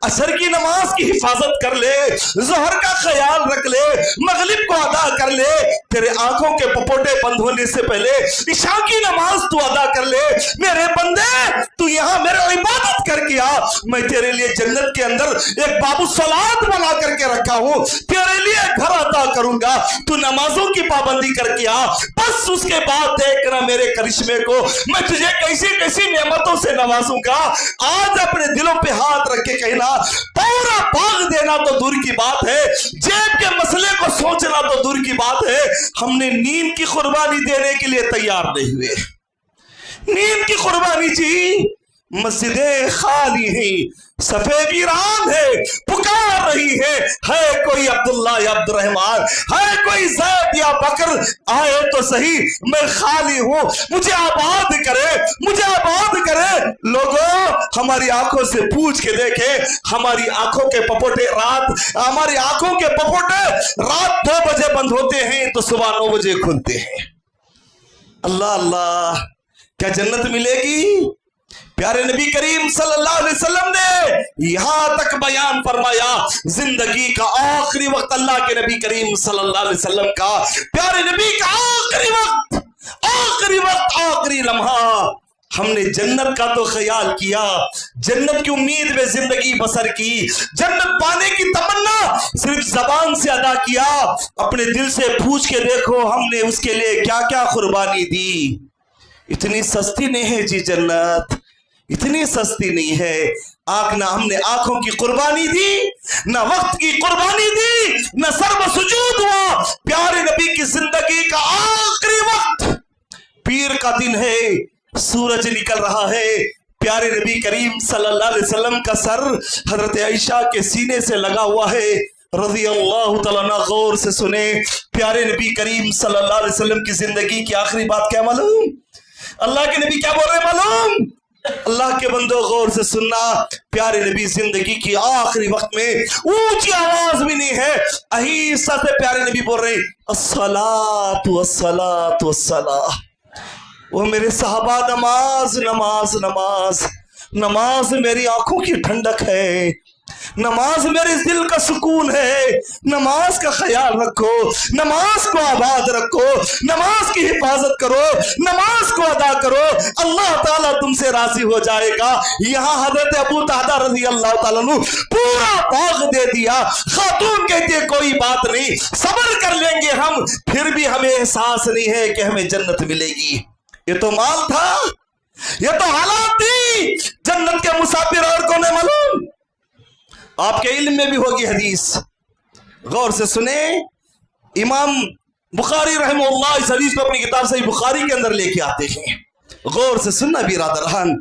असर की नमाज की हिफाजत कर ले, ज़ोहर का ख्याल रख ले, मगरिब को अदा कर ले, तेरे आंखों के पपोटे बंद होने से पहले इशा की नमाज तू अदा कर ले। मेरे बंदे, तू यहाँ मेरे इबादत करके आ, मैं तेरे लिए जन्नत के अंदर एक बाबू सलात बना करके रखा हूँ, तेरे لیے گھر عطا کروں گا, تو نمازوں کی پابندی کر کے آ, بس اس کے بعد دیکھنا میرے کرشمے کو, میں تجھے کیسی کیسی نعمتوں سے نوازوں گا. آج اپنے دلوں پہ ہاتھ رکھ کے کہنا, پورا باغ دینا تو دور کی بات ہے, جیب کے مسئلے کو سوچنا تو دور کی بات ہے, ہم نے نیند کی قربانی دینے کے لیے تیار نہیں ہوئے. نیند کی قربانی جی, مسجدیں خالی ہیں, صفے ویران ہے, پکار رہی ہے کوئی عبداللہ یا عبد الرحمان, ہے کوئی زید یا بکر, آئے تو صحیح, میں خالی ہوں, مجھے آباد کرے, مجھے آباد کرے. لوگوں ہماری آنکھوں سے پوچھ کے دیکھیں, ہماری آنکھوں کے پپوٹے ہماری آنکھوں کے پپوٹے رات 2 بجے بند ہوتے ہیں تو صبح 9 بجے کھلتے ہیں. اللہ اللہ, کیا جنت ملے گی؟ پیارے نبی کریم صلی اللہ علیہ وسلم نے یہاں تک بیان فرمایا, زندگی کا آخری وقت اللہ کے نبی کریم صلی اللہ علیہ وسلم کا, پیارے نبی کا آخری وقت, آخری لمحہ, ہم نے جنت کا تو خیال کیا, جنت کی امید میں زندگی بسر کی, جنت پانے کی تمنا صرف زبان سے ادا کیا. اپنے دل سے پوچھ کے دیکھو ہم نے اس کے لیے کیا کیا قربانی دی. اتنی سستی نہیں ہے جی جنت, اتنی سستی نہیں ہے. نہ ہم نے آنکھوں کی قربانی دی, نہ وقت کی قربانی دی, نہ سر و سجود ہوا. پیارے نبی کی زندگی کا آخری وقت, پیر کا دن ہے, سورج نکل رہا ہے, پیارے نبی کریم صلی اللہ علیہ وسلم کا سر حضرت عائشہ کے سینے سے لگا ہوا ہے رضی اللہ تعالیٰ عنہ. غور سے سنیں, پیارے نبی کریم صلی اللہ علیہ وسلم کی زندگی کی آخری بات کیا معلوم؟ اللہ کے نبی کیا بول رہے معلوم؟ اللہ کے بندو غور سے سننا, پیارے نبی زندگی کی آخری وقت میں اونچی آواز بھی نہیں ہے, آہستہ سے پیارے نبی بول رہے الصلاۃ والصلاۃ والصلاۃ. وہ میرے صحابہ, نماز نماز نماز نماز میری آنکھوں کی ٹھنڈک ہے, نماز میرے دل کا سکون ہے. نماز کا خیال رکھو, نماز کو آباد رکھو, نماز کی حفاظت کرو, نماز کو ادا کرو, اللہ تعالیٰ تم سے راضی ہو جائے گا. یہاں حضرت ابو طہدہ رضی اللہ تعالیٰ عنہ پورا باغ دے دیا. خاتون کہتی ہے کوئی بات نہیں, صبر کر لیں گے ہم, پھر بھی ہمیں احساس نہیں ہے کہ ہمیں جنت ملے گی. یہ تو مال تھا, یہ تو حالات تھی. جنت کے مسافر اور کون ہے معلوم؟ آپ کے علم میں بھی ہوگی حدیث, غور سے سنیں. امام بخاری رحمہ اللہ اس حدیث کو اپنی کتاب صحیح بخاری کے اندر لے کے آتے ہیں. غور سے سننا برادران,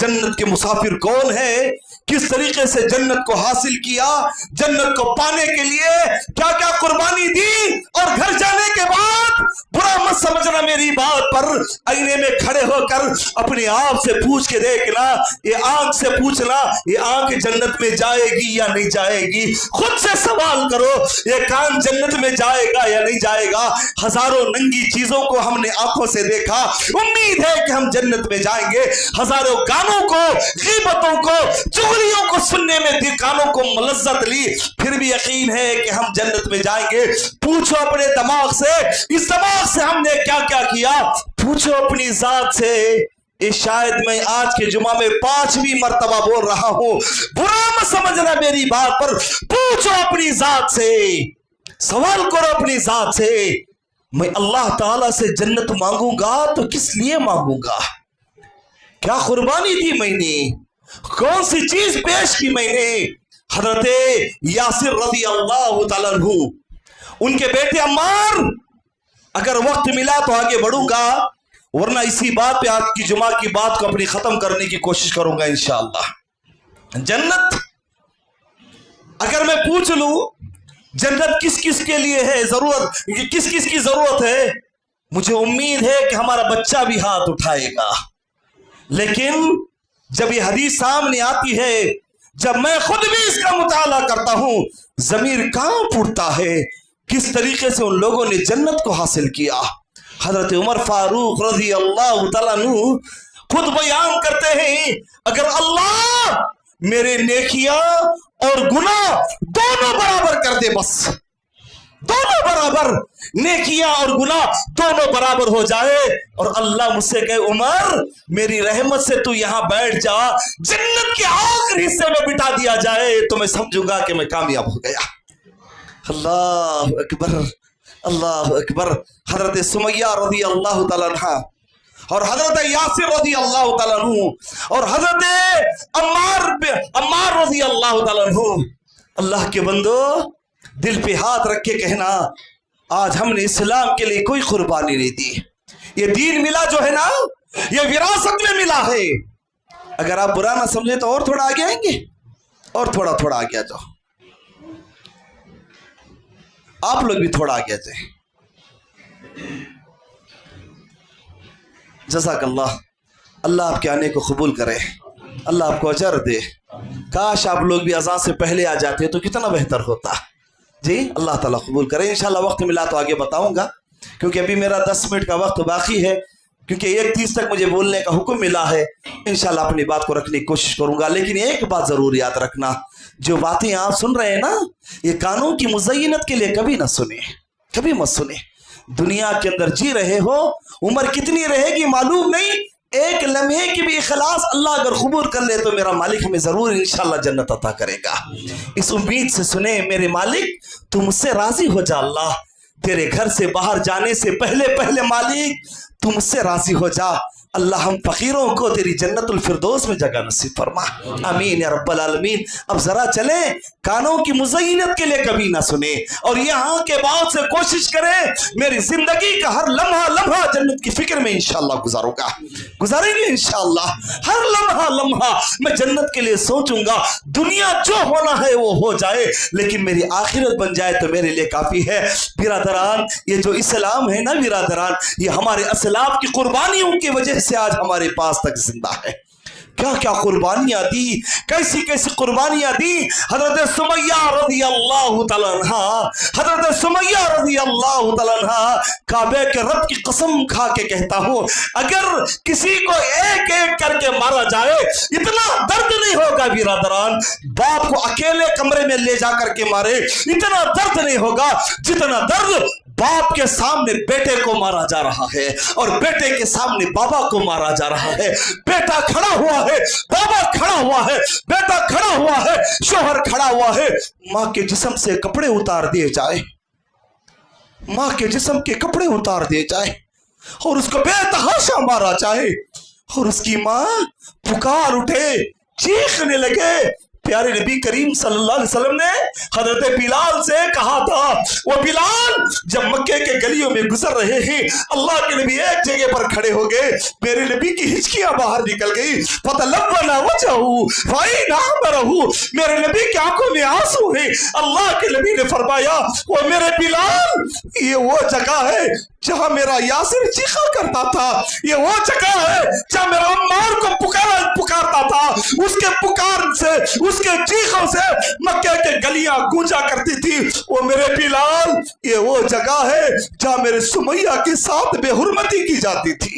جنت کے مسافر کون ہے, کس طریقے سے جنت کو حاصل کیا, جنت کو پانے کے لیے کیا کیا قربانی دی, اور گھر جانے کے بعد برا مت سمجھنا میری بات پر, آئینے میں کھڑے ہو کر اپنے آپ سے پوچھ کے دیکھنا, یہ آنکھ سے پوچھنا, یہ آنکھ جنت میں جائے گی یا نہیں جائے گی. خود سے سوال کرو, یہ کان جنت میں جائے گا یا نہیں جائے گا. ہزاروں ننگی چیزوں کو ہم نے آنکھوں سے دیکھا, امید ہے کہ ہم جنت میں جائیں گے. ہزاروں گانوں کو, غیبتوں کو, چغلیوں کو سننے میں کانوں کو ملذت لی, پھر بھی یقین ہے کہ ہم جنت میں جائیں گے. پوچھو اپنے دماغ سے, اس دماغ سے ہم نے کیا کیا کیا. پوچھو اپنی ذات سے. یہ شاید میں آج کے جمعہ میں 5ویں مرتبہ بول رہا ہوں, برا مت سمجھنا میری بات پر. پوچھو اپنی ذات سے, سوال کرو اپنی ذات سے, میں اللہ تعالیٰ سے جنت مانگوں گا تو کس لیے مانگوں گا؟ کیا قربانی دی میں نے, کون سی چیز پیش کی میں نے؟ حضرت یاسر رضی اللہ تعالیٰ عنہ, ان کے بیٹے عمار, اگر وقت ملا تو آگے بڑھوں گا, ورنہ اسی بات پہ آج کی جمعہ کی بات کو اپنی ختم کرنے کی کوشش کروں گا انشاءاللہ. جنت اگر میں پوچھ لوں جنت کس کس کے لیے ہے, ضرورت کس کس کی ضرورت ہے, مجھے امید ہے کہ ہمارا بچہ بھی ہاتھ اٹھائے گا. لیکن جب یہ حدیث سامنے آتی ہے, جب میں خود بھی اس کا مطالعہ کرتا ہوں, ضمیر کانپ اٹھتا ہے کس طریقے سے ان لوگوں نے جنت کو حاصل کیا. حضرت عمر فاروق رضی اللہ تعالیٰ عنہ خود بیان کرتے ہیں, اگر اللہ میرے نیکیاں اور گناہ دونوں برابر کر دے, بس دونوں برابر, نیکیاں اور گناہ دونوں برابر ہو جائے, اور اللہ مجھ سے کہے عمر میری رحمت سے تو یہاں بیٹھ جا, جنت کے آخری حصے میں بٹھا دیا جائے, تو میں سمجھوں گا کہ میں کامیاب ہو گیا. اللہ اکبر اللہ اکبر. حضرت سمیہ رضی اللہ تعالیٰ عنہ اور حضرت یاسر رضی اللہ تعالیٰ عنہ اور حضرت عمار رضی اللہ تعالیٰ عنہ. اللہ کے بندو دل پہ ہاتھ رکھ کے کہنا آج ہم نے اسلام کے لیے کوئی قربانی نہیں دی. یہ دین ملا جو ہے نا یہ وراثت میں ملا ہے. اگر آپ برا نہ سمجھے تو اور تھوڑا آگے آئیں گے اور تھوڑا آگے آ جاؤ. آپ لوگ بھی تھوڑا آگے آ جائیں. جزاک اللہ. اللہ آپ کے آنے کو قبول کرے. اللہ آپ کو اجر دے. کاش آپ لوگ بھی اذان سے پہلے آ جاتے تو کتنا بہتر ہوتا. جی اللہ تعالیٰ قبول کرے. انشاءاللہ وقت ملا تو آگے بتاؤں گا کیونکہ ابھی میرا 10 منٹ کا وقت باقی ہے کیونکہ 1:30 تک مجھے بولنے کا حکم ملا ہے. انشاءاللہ اپنی بات کو رکھنے کی کوشش کروں گا. لیکن ایک بات ضرور یاد رکھنا جو باتیں آپ سن رہے ہیں نا یہ قانون کی مزینت کے لیے کبھی نہ سنیں. کبھی مت سنیں. دنیا کے اندر جی رہے ہو عمر کتنی رہے گی معلوم نہیں. ایک لمحے کی بھی اخلاص اللہ اگر قبول کر لے تو میرا مالک ہمیں ضرور انشاءاللہ جنت عطا کرے گا. اس امید سے سنیں میرے مالک تو مجھ سے راضی ہو جا. اللہ تیرے گھر سے باہر جانے سے پہلے مالک تو مجھ سے راضی ہو جا. اللہ ہم فقیروں کو تیری جنت الفردوس میں جگہ نصیب فرما. آمین یا رب العالمین. اب ذرا چلیں کانوں کی مزینت کے لیے کبھی نہ سنیں اور یہاں کے بعد سے کوشش کریں میری زندگی کا ہر لمحہ جنت کی فکر میں انشاءاللہ گزاریں گے انشاءاللہ. ہر لمحہ میں جنت کے لیے سوچوں گا. دنیا جو ہونا ہے وہ ہو جائے لیکن میری آخرت بن جائے تو میرے لیے کافی ہے. برادران یہ جو اسلام ہے نا برادران یہ ہمارے اسلاف کی قربانیوں کی وجہ سے آج ہمارے پاس تک زندہ ہے. کیا قربانیاں دی کیسی قربانیاں دی. حضرت سمیہ رضی اللہ تعالیٰ عنہ کعبے کے رب کی قسم کھا کے کہتا ہوں اگر کسی کو ایک کر کے مارا جائے اتنا درد نہیں ہوگا برادران. باپ کو اکیلے کمرے میں لے جا کر کے مارے اتنا درد نہیں ہوگا جتنا درد باپ کے سامنے بیٹے کو مارا جا رہا ہے اور بیٹے کے سامنے بابا کو مارا جا رہا ہے. بیٹا کھڑا ہوا ہے بابا کھڑا ہوا ہے بیٹا کھڑا ہوا ہے شوہر کھڑا ہوا ہے. ماں کے جسم سے کپڑے اتار دیے جائے اور اس کو بے تحاشا مارا جائے اور اس کی ماں پکار اٹھے چیخنے لگے. پیارے نبی کریم صلی اللہ علیہ وسلم نے حضرت بلال سے کہا تھا وہ بلال جب مکے کے گلیوں میں گزر رہے ہیں اللہ کے نبی ایک جگہ پر کھڑے ہو گئے. میرے نبی کی ہچکیاں باہر نکل گئی. فتلوّن وجهه فإن أحمره. میرے نبی کی آنکھوں میں آنسو ہیں. اللہ کے نبی نے فرمایا وہ میرے بلال یہ وہ جگہ ہے جہاں میرا یاسر چیخا کرتا تھا. یہ وہ جگہ ہے جہاں میرا عمار کو پکارتا تھا. اس کے پکار سے اس کے چیخوں سے مکہ کے گلیاں گونجا کرتی تھی. وہ میرے بلال یہ وہ جگہ ہے جہاں میرے سمیہ کے ساتھ بے حرمتی کی جاتی تھی.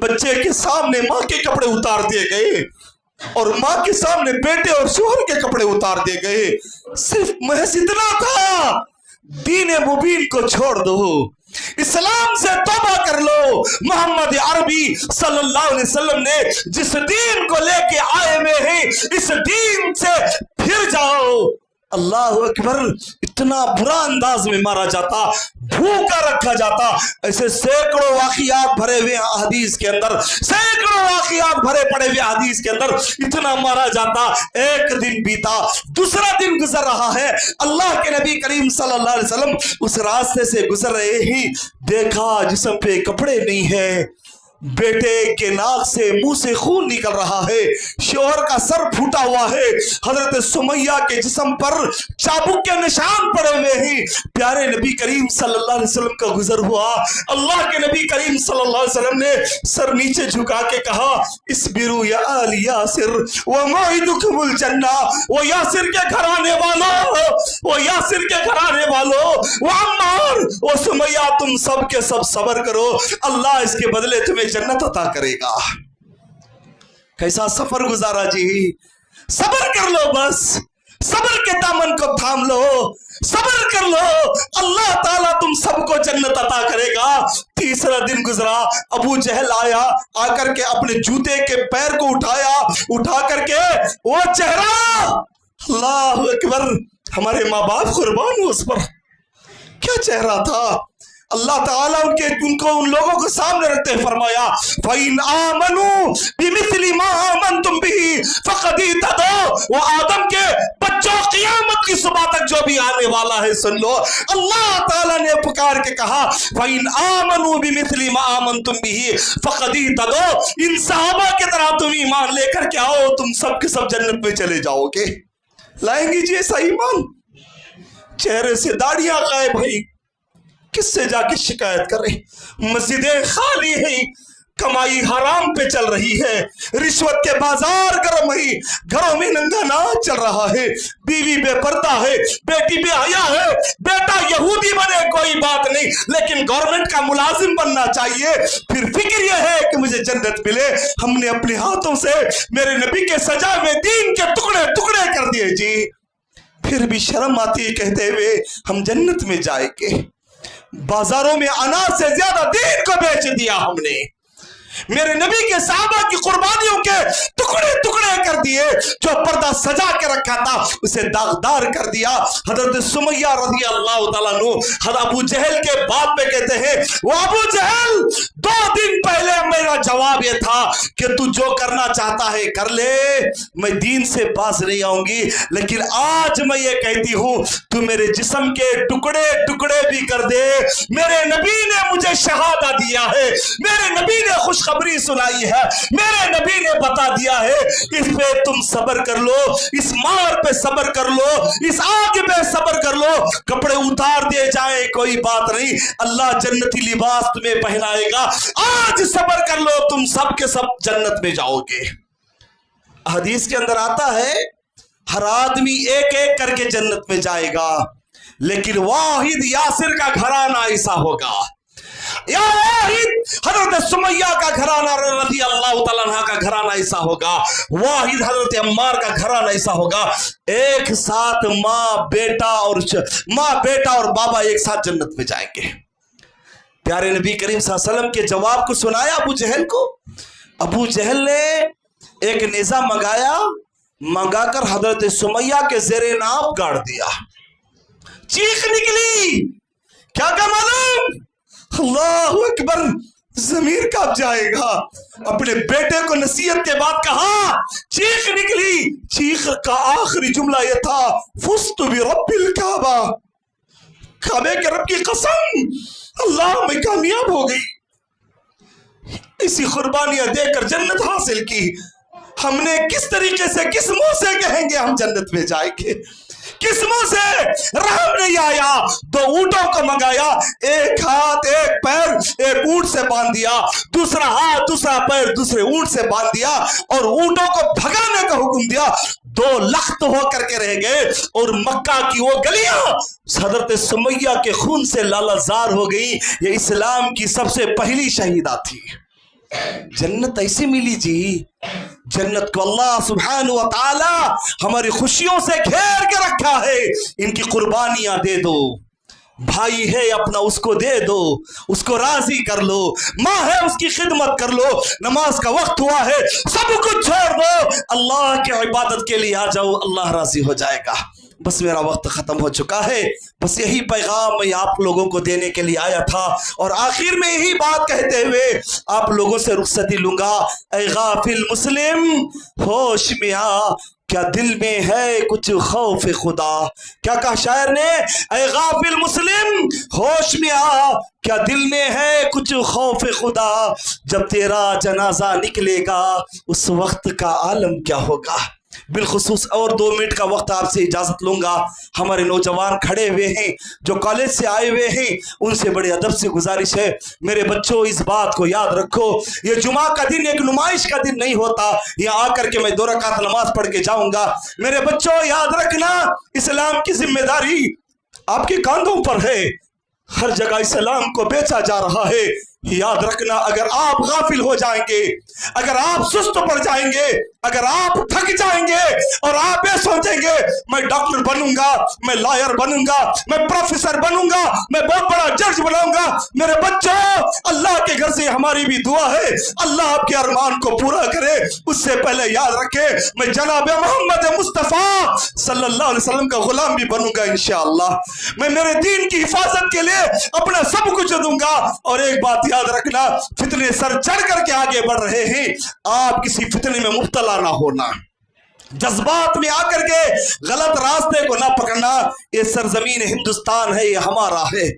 بچے کے سامنے ماں کے کپڑے اتار دیے گئے اور ماں کے سامنے بیٹے اور شوہر کے کپڑے اتار دیے گئے. صرف محض اتنا تھا دین مبین کو چھوڑ دو اسلام سے توبہ کر لو. محمد عربی صلی اللہ علیہ وسلم نے جس دین کو لے کے آئے ہوئے ہیں اس دین سے پھر جاؤ. اللہ اکبر. اتنا برا انداز میں مارا جاتا بھوکا رکھا جاتا. ایسے سینکڑوں واقعات بھرے ہوئے حدیث کے اندر سینکڑوں واقعات بھرے پڑے ہوئے حدیث کے اندر اتنا مارا جاتا. ایک دن بیتا دوسرا دن گزر رہا ہے. اللہ کے نبی کریم صلی اللہ علیہ وسلم اس راستے سے گزر رہے ہی دیکھا جسم پہ کپڑے نہیں ہے. بیٹے کے ناک سے منہ سے خون نکل رہا ہے. شوہر کا سر پھوٹا ہوا ہے. حضرت سمیہ کے جسم پر چابک کے نشان پڑے ہوئے ہیں. پیارے نبی کریم صلی اللہ علیہ وسلم کا گزر ہوا. اللہ کے نبی کریم صلی اللہ علیہ وسلم نے سر نیچے جھکا کے کہا اصبروا یا آل یاسر وموعدکم الجنہ. وہ یاسر کے گھرانے والوں وہ عمار وہ سمیہ تم سب کے سب صبر کرو اللہ اس کے بدلے تمہیں جنت عطا کرے گا. کیسا سفر گزارا جی. صبر کر لو بس صبر کے دامن کو تھام لو صبر کر لو اللہ تعالیٰ تم سب کو جنت عطا کرے گا. تیسرا دن گزرا. ابو جہل آیا آ کر کے اپنے جوتے کے پیر کو اٹھا کر کے وہ چہرہ اللہ اکبر ہمارے ماں باپ قربان ہو اس پر. کیا چہرہ تھا. اللہ تعالیٰ ان لوگوں کو سامنے رکھتے فرمایا فَإِنْ آمَنُوا بِمِثْلِ مَا آمَنْتُمْ بِهِ فَقَدْ اهْتَدَوْا. وہ آدم کے بچوں قیامت کی صبح تک جو بھی آنے والا ہے سن لو. اللہ تعالیٰ نے پکار کے کہا فَإِنْ آمَنُوا بِمِثْلِ مَا آمَنْتُمْ بِهِ فَقَدْ اهْتَدَوْا. ان صحابہ کی طرح تم ایمان لے کر کے آؤ, تم سب کے سب جنت میں چلے جاؤ گے. لائیں گے جی ایسا ایمان؟ چہرے سے داڑیاں غائب ہیں, کس سے جا کے شکایت کر رہے, مسجدیں خالی ہیں, کمائی حرام پہ چل رہی ہے, رشوت کے بازار گرم ہیں, گھروں میں ننگا ناچ چل رہا ہے, بیوی بے پردہ ہے, بیٹی بے حیا ہے, بیٹا یہودی بنے کوئی بات نہیں لیکن گورنمنٹ کا ملازم بننا چاہیے. پھر فکر یہ ہے کہ مجھے جنت ملے. ہم نے اپنے ہاتھوں سے میرے نبی کے سجائے ہوئے دین کے ٹکڑے ٹکڑے کر دیے جی. پھر بھی شرم آتی ہے کہتے ہوئے ہم جنت میں جائیں گے. بازاروں میں اناج سے زیادہ دین کو بیچ دیا ہم نے. میرے نبی کے صحابہ کی قربانیوں کے ٹکڑے ٹکڑے کر دیے. جو پردہ سجا کے رکھا تھا اسے داغدار کر دیا. حضرت سمیہ رضی اللہ تعالیٰ عنہ حضرت ابو جہل کے بات پہ کہتے ہیں وہ ابو جہل 2 دن پہلے میرا جواب یہ تھا کہ تو جو کرنا چاہتا ہے کر لے, میں دین سے باز نہیں آؤں گی, لیکن آج میں یہ کہتی ہوں تو میرے جسم کے ٹکڑے ٹکڑے بھی کر دے. میرے نبی نے مجھے شہادہ دیا ہے, میرے نبی نے خوشخبری سنائی ہے, میرے نبی نے بتا دیا ہے, اس پہ تم صبر کر لو, اس مار پہ صبر کر لو, اس آگ پہ صبر کر لو. کپڑے اتار دیے جائیں کوئی بات نہیں, اللہ جنتی لباس تمہیں پہنائے گا. آج صبر کر لو, تم سب کے سب جنت میں جاؤ گے. حدیث کے اندر آتا ہے ہر آدمی ایک ایک کر کے جنت میں جائے گا, لیکن واحد یاسر کا گھرانہ ایسا ہوگا. یا واحد حضرت سمیہ کا گھرانہ رضی اللہ تعالیٰ عنہ کا گھرانہ ایسا ہوگا, واحد حضرت عمار کا گھرانہ ایسا ہوگا. ایک ساتھ ماں بیٹا اور بابا ایک ساتھ جنت میں جائیں گے. پیارے نبی کریم صلی اللہ علیہ وسلم کے جواب کو سنایا ابو جہل کو. ابو جہل نے ایک نیزہ منگا کر حضرت سمیہ کے زیر ناف گاڑ دیا. چیخ نکلی, کیا معلوم, اللہ اکبر, ضمیر کانپ جائے گا. اپنے بیٹے کو نصیحت کے بعد کہا, چیخ نکلی. چیخ کا آخری جملہ یہ تھا فزت برب الکعبہ, کعبے کے رب کی قسم, اللہ میں کامیاب ہو گئی. اسی قربانیاں دے کر جنت حاصل کی. ہم نے کس طریقے سے کس منہ سے کہیں گے ہم جنت میں جائیں گے؟ کس منہ سے؟ رحم نہیں آیا. 2 اونٹوں کو منگایا, ایک ہاتھ ایک پیر ایک اونٹ سے باندھ دیا, دوسرا ہاتھ دوسرا پیر دوسرے اونٹ سے باندھ دیا, اور اونٹوں کو بھگانے کا حکم دیا. 2 لخت ہو کر کے رہ گئے, اور مکہ کی وہ گلیاں حضرت سمیہ کے خون سے لالہزار ہو گئی. یہ اسلام کی سب سے پہلی شہیدہ تھی. جنت ایسے ملی جی. جنت کو اللہ سبحانہ و تعالی ہماری خوشیوں سے گھیر کے رکھا ہے. ان کی قربانیاں دے دو. بھائی ہے اپنا اس کو دے دو, اس کو راضی کر لو. ماں ہے اس کی خدمت کر لو. نماز کا وقت ہوا ہے, سب کچھ چھوڑ دو, اللہ کی عبادت کے لیے آ جاؤ, اللہ راضی ہو جائے گا. بس میرا وقت ختم ہو چکا ہے. بس یہی پیغام میں آپ لوگوں کو دینے کے لیے آیا تھا, اور آخر میں یہی بات کہتے ہوئے آپ لوگوں سے رخصتی لوں گا. اے غافل مسلم, ہوش میں آ, کیا دل میں ہے کچھ خوف خدا. کیا کہا شاعر نے؟ اے غافل مسلم ہوش میں آ, کیا دل میں ہے کچھ خوف خدا. جب تیرا جنازہ نکلے گا اس وقت کا عالم کیا ہوگا. بالخصوص اور 2 منٹ کا وقت آپ سے اجازت لوں گا. ہمارے نوجوان کھڑے ہوئے ہیں جو کالج سے آئے ہوئے ہیں, ان سے بڑے ادب سے گزارش ہے, میرے بچوں اس بات کو یاد رکھو, یہ جمعہ کا دن ایک نمائش کا دن نہیں ہوتا. یہاں آ کر کے میں 2 رکعت نماز پڑھ کے جاؤں گا. میرے بچوں یاد رکھنا, اسلام کی ذمہ داری آپ کے کاندھوں پر ہے. ہر جگہ اسلام کو بیچا جا رہا ہے. याद रखना, अगर आप गाफिल हो जाएंगे, अगर आप सुस्त पड़ जाएंगे, अगर आप थक जाएंगे और आप ये सोचेंगे मैं डॉक्टर बनूंगा, मैं लॉयर बनूंगा, मैं प्रोफेसर बनूंगा, मैं बहुत बड़ा जज बनाऊंगा, मेरे बच्चों अल्लाह के घर से हमारी भी दुआ है अल्लाह आपके अरमान को पूरा करे। उससे पहले याद रखे मैं जनाब मोहम्मद मुस्तफा सल्लल्लाहु अलैहि वसल्लम का गुलाम भी बनूंगा इंशाअल्लाह। मैं मेरे दीन की हिफाजत के लिए अपना सब कुछ दूंगा। और एक बात याद रखना, फितने सर चढ़ करके आगे बढ़ रहे हैं, आप किसी फितने में मुब्तला ना होना, जज्बात में आकर के गलत रास्ते को ना पकड़ना। ये सरजमीन हिंदुस्तान है, ये हमारा है,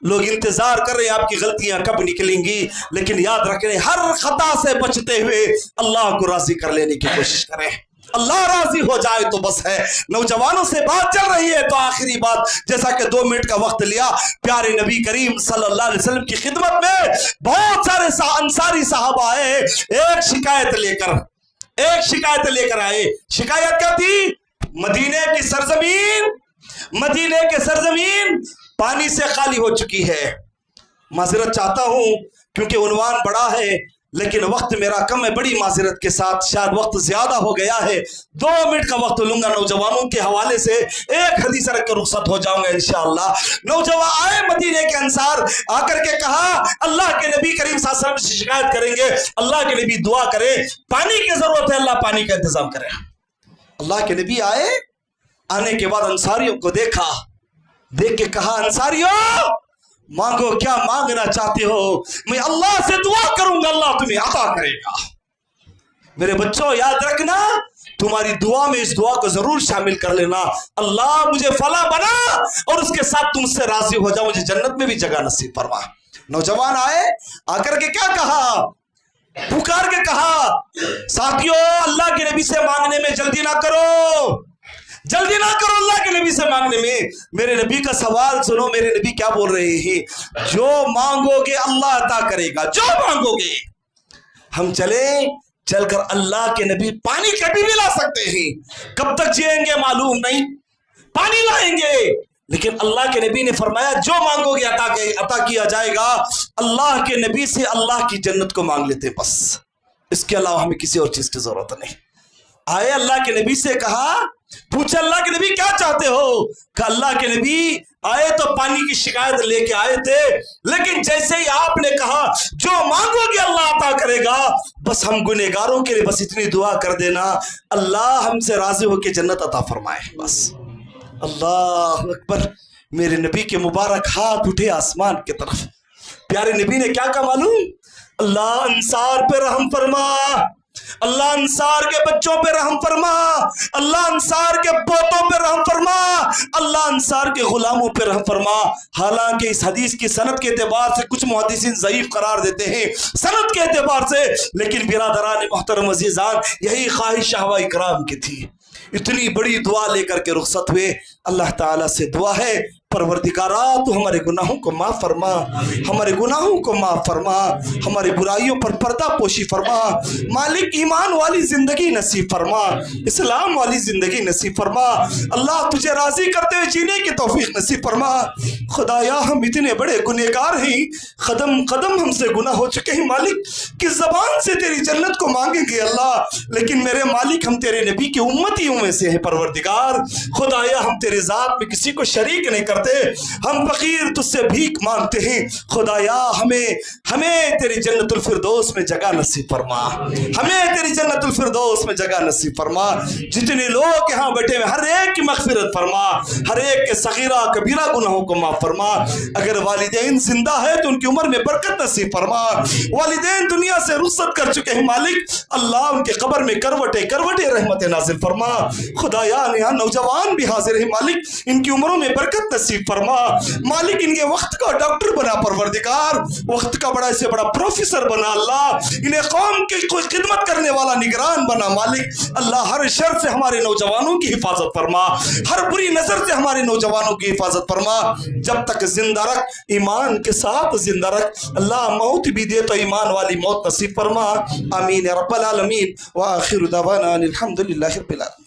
लोग इंतजार कर रहे हैं आपकी गलतियां कब निकलेंगी, लेकिन याद रखें हर खता से बचते हुए अल्लाह को राजी कर लेने की कोशिश करें। अल्लाह राजी हो जाए तो बस है। नौजवानों से बात चल रही है तो आखिरी बात, जैसा कि 2 मिनट का वक्त लिया, प्यारे नबी करीम सल्लल्लाहु अलैहि वसल्लम की खिदमत में बहुत सारे अंसारी साहबा आए, एक शिकायत लेकर आए। शिकायत क्या थी? मदीने की सरजमीन पानी से खाली हो चुकी है। माजरत चाहता हूं क्योंकि उन्वान बड़ा है लेकिन वक्त मेरा कम है, बड़ी माजरत के साथ शायद वक्त ज्यादा हो गया है। 2 मिनट का वक्त लूंगा नौजवानों के हवाले से, एक हदीस रख कर रुखसत हो जाऊंगा इंशाअल्लाह। नौजवान आए मदीने के अंसार, आकर के कहा अल्लाह के नबी करीम सल्लल्लाहु अलैहि वसल्लम से शिकायत करेंगे, अल्लाह के नबी दुआ करे, पानी की जरूरत है, अल्लाह पानी का इंतजाम करे। अल्लाह के नबी आए, आने के बाद अंसारियों को देखा, देख के कहा अंसारियों मांगो, क्या मांगना चाहते हो? मैं अल्लाह से दुआ करूंगा, अल्लाह तुम्हें अता करेगा। मेरे बच्चों याद रखना, तुम्हारी दुआ में इस दुआ को जरूर शामिल कर लेना, अल्लाह मुझे फला बना और उसके साथ तुमसे राजी हो जाओ, मुझे जन्नत में भी जगह नसीब फरमा। नौजवान आए, आकर के क्या कहा? पुकार के कहा साथियों अल्लाह के नबी से मांगने में जल्दी ना करो अल्लाह के नबी से मांगने में। मेरे नबी का सवाल सुनो, मेरे नबी क्या बोल रहे हैं? जो मांगोगे अल्लाह अता करेगा, जो मांगोगे। हम चलकर अल्लाह के नबी पानी कभी भी ला सकते हैं, कब तक जिएंगे मालूम नहीं, पानी लाएंगे, लेकिन अल्लाह के नबी ने फरमाया जो मांगोगे अता किया जाएगा। अल्लाह के नबी से अल्लाह की जन्नत को मांग लेते बस, इसके अलावा हमें किसी और चीज की जरूरत नहीं। आए अल्लाह के नबी से कहा, पूछा अल्लाह के नबी क्या चाहते हो? कहा अल्लाह के नबी आए तो पानी की शिकायत लेके आए थे, लेकिन जैसे ही आपने कहा जो मांगोगे अल्लाह अता करेगा, बस हम गुनहगारों के लिए बस इतनी दुआ कर देना, अल्लाह हमसे राजी होकर जन्नत अता फरमाए बस। अल्लाह अकबर। मेरे नबी के मुबारक हाथ उठे आसमान की तरफ। प्यारे नबी ने क्या कहा मालूम? अल्लाह अंसार पे रहम फरमा, अल्लाह अंसार के बच्चों पे रहम फरमा, अल्लाह अंसार के पोतों पे रहम फरमा, अल्लाह अंसार के गुलामों पे रहम फरमा। हालांकि इस हदीस की सनद के एतबार से कुछ मुहद्दिसीन ज़ईफ करार देते हैं सनद के एतबार से, लेकिन बिरादरान मोहतरम अज़ीज़ान यही ख्वाहिश सहाबा इकराम की थी। इतनी बड़ी दुआ लेकर के रुखसत हुए। अल्लाह ताला से दुआ है परवरदिगारा तो हमारे गुनाहों को माफ़ फरमा, हमारे गुनाहों को माफ़ फरमा, हमारी बुराइयों पर पर्दा पोशी फरमा। मालिक ईमान वाली ज़िंदगी नसीब फरमा, इस्लाम वाली ज़िंदगी नसीब फरमा। अल्लाह तुझे राज़ी करते हुए जीने की तौफीक नसीब फरमा। खुदाया हम इतने बड़े गुनहगार हैं, कदम कदम हमसे गुनाह हो चुके हैं मालिक, किस ज़बान से तेरी जन्नत को मांगेंगे अल्लाह, लेकिन मेरे मालिक हम तेरे नबी की उम्मतियों में से हैं परवरदिगार। खुदाया हम तेरे ज़ात में किसी को शरीक नहीं करते, हम फकीर तुझसे भीख मांगते हैं। खुदाया हमें तेरी जन्नतुल फिरदौस में जगह नसीब फरमा, हमें तेरी जन्नतुल फिरदौस में जगह नसीब फरमा। जितने लोग यहाँ बैठे हैं हर एक की मग़फ़िरत फरमा, हर एक के सगीरा कबीरा गुनाहों को माफ़ फरमा। अगर वालिदैन जिंदा है तो उनकी उम्र में बरकत नसीब फरमा। वालिदैन दुनिया से रुखसत कर चुके हैं मालिक, अल्लाह उनके कब्र में करवटे करवटे रहमत नाज़िल फरमा। खुदाया यहाँ नौजवान भी हाजिर है मालिक, इनकी उम्रों में बरकत नसीब फरमा। मालिक इनके वक्त का डॉक्टर बना परवरदिगार, वक्त का बड़ा से बड़ा प्रोफेसर बना अल्लाह, इन्हें कौम की कोई खिदमत करने वाला निगरान बना मालिक। अल्लाह हर शर से हमारे नौजवानों की हिफाजत फरमा, हर बुरी नजर से हमारे नौजवानों की हिफाजत फरमा। जब तक जिंदा रख, ईमान के साथ जिंदा रख, अल्लाह मौत भी दे तो ईमान वाली मौत नसीब फरमा। आमीन या रब्बल आलमीन व आखिर दावाना अनिल हम्दुलिल्लाहि रब्बिल आलमीन।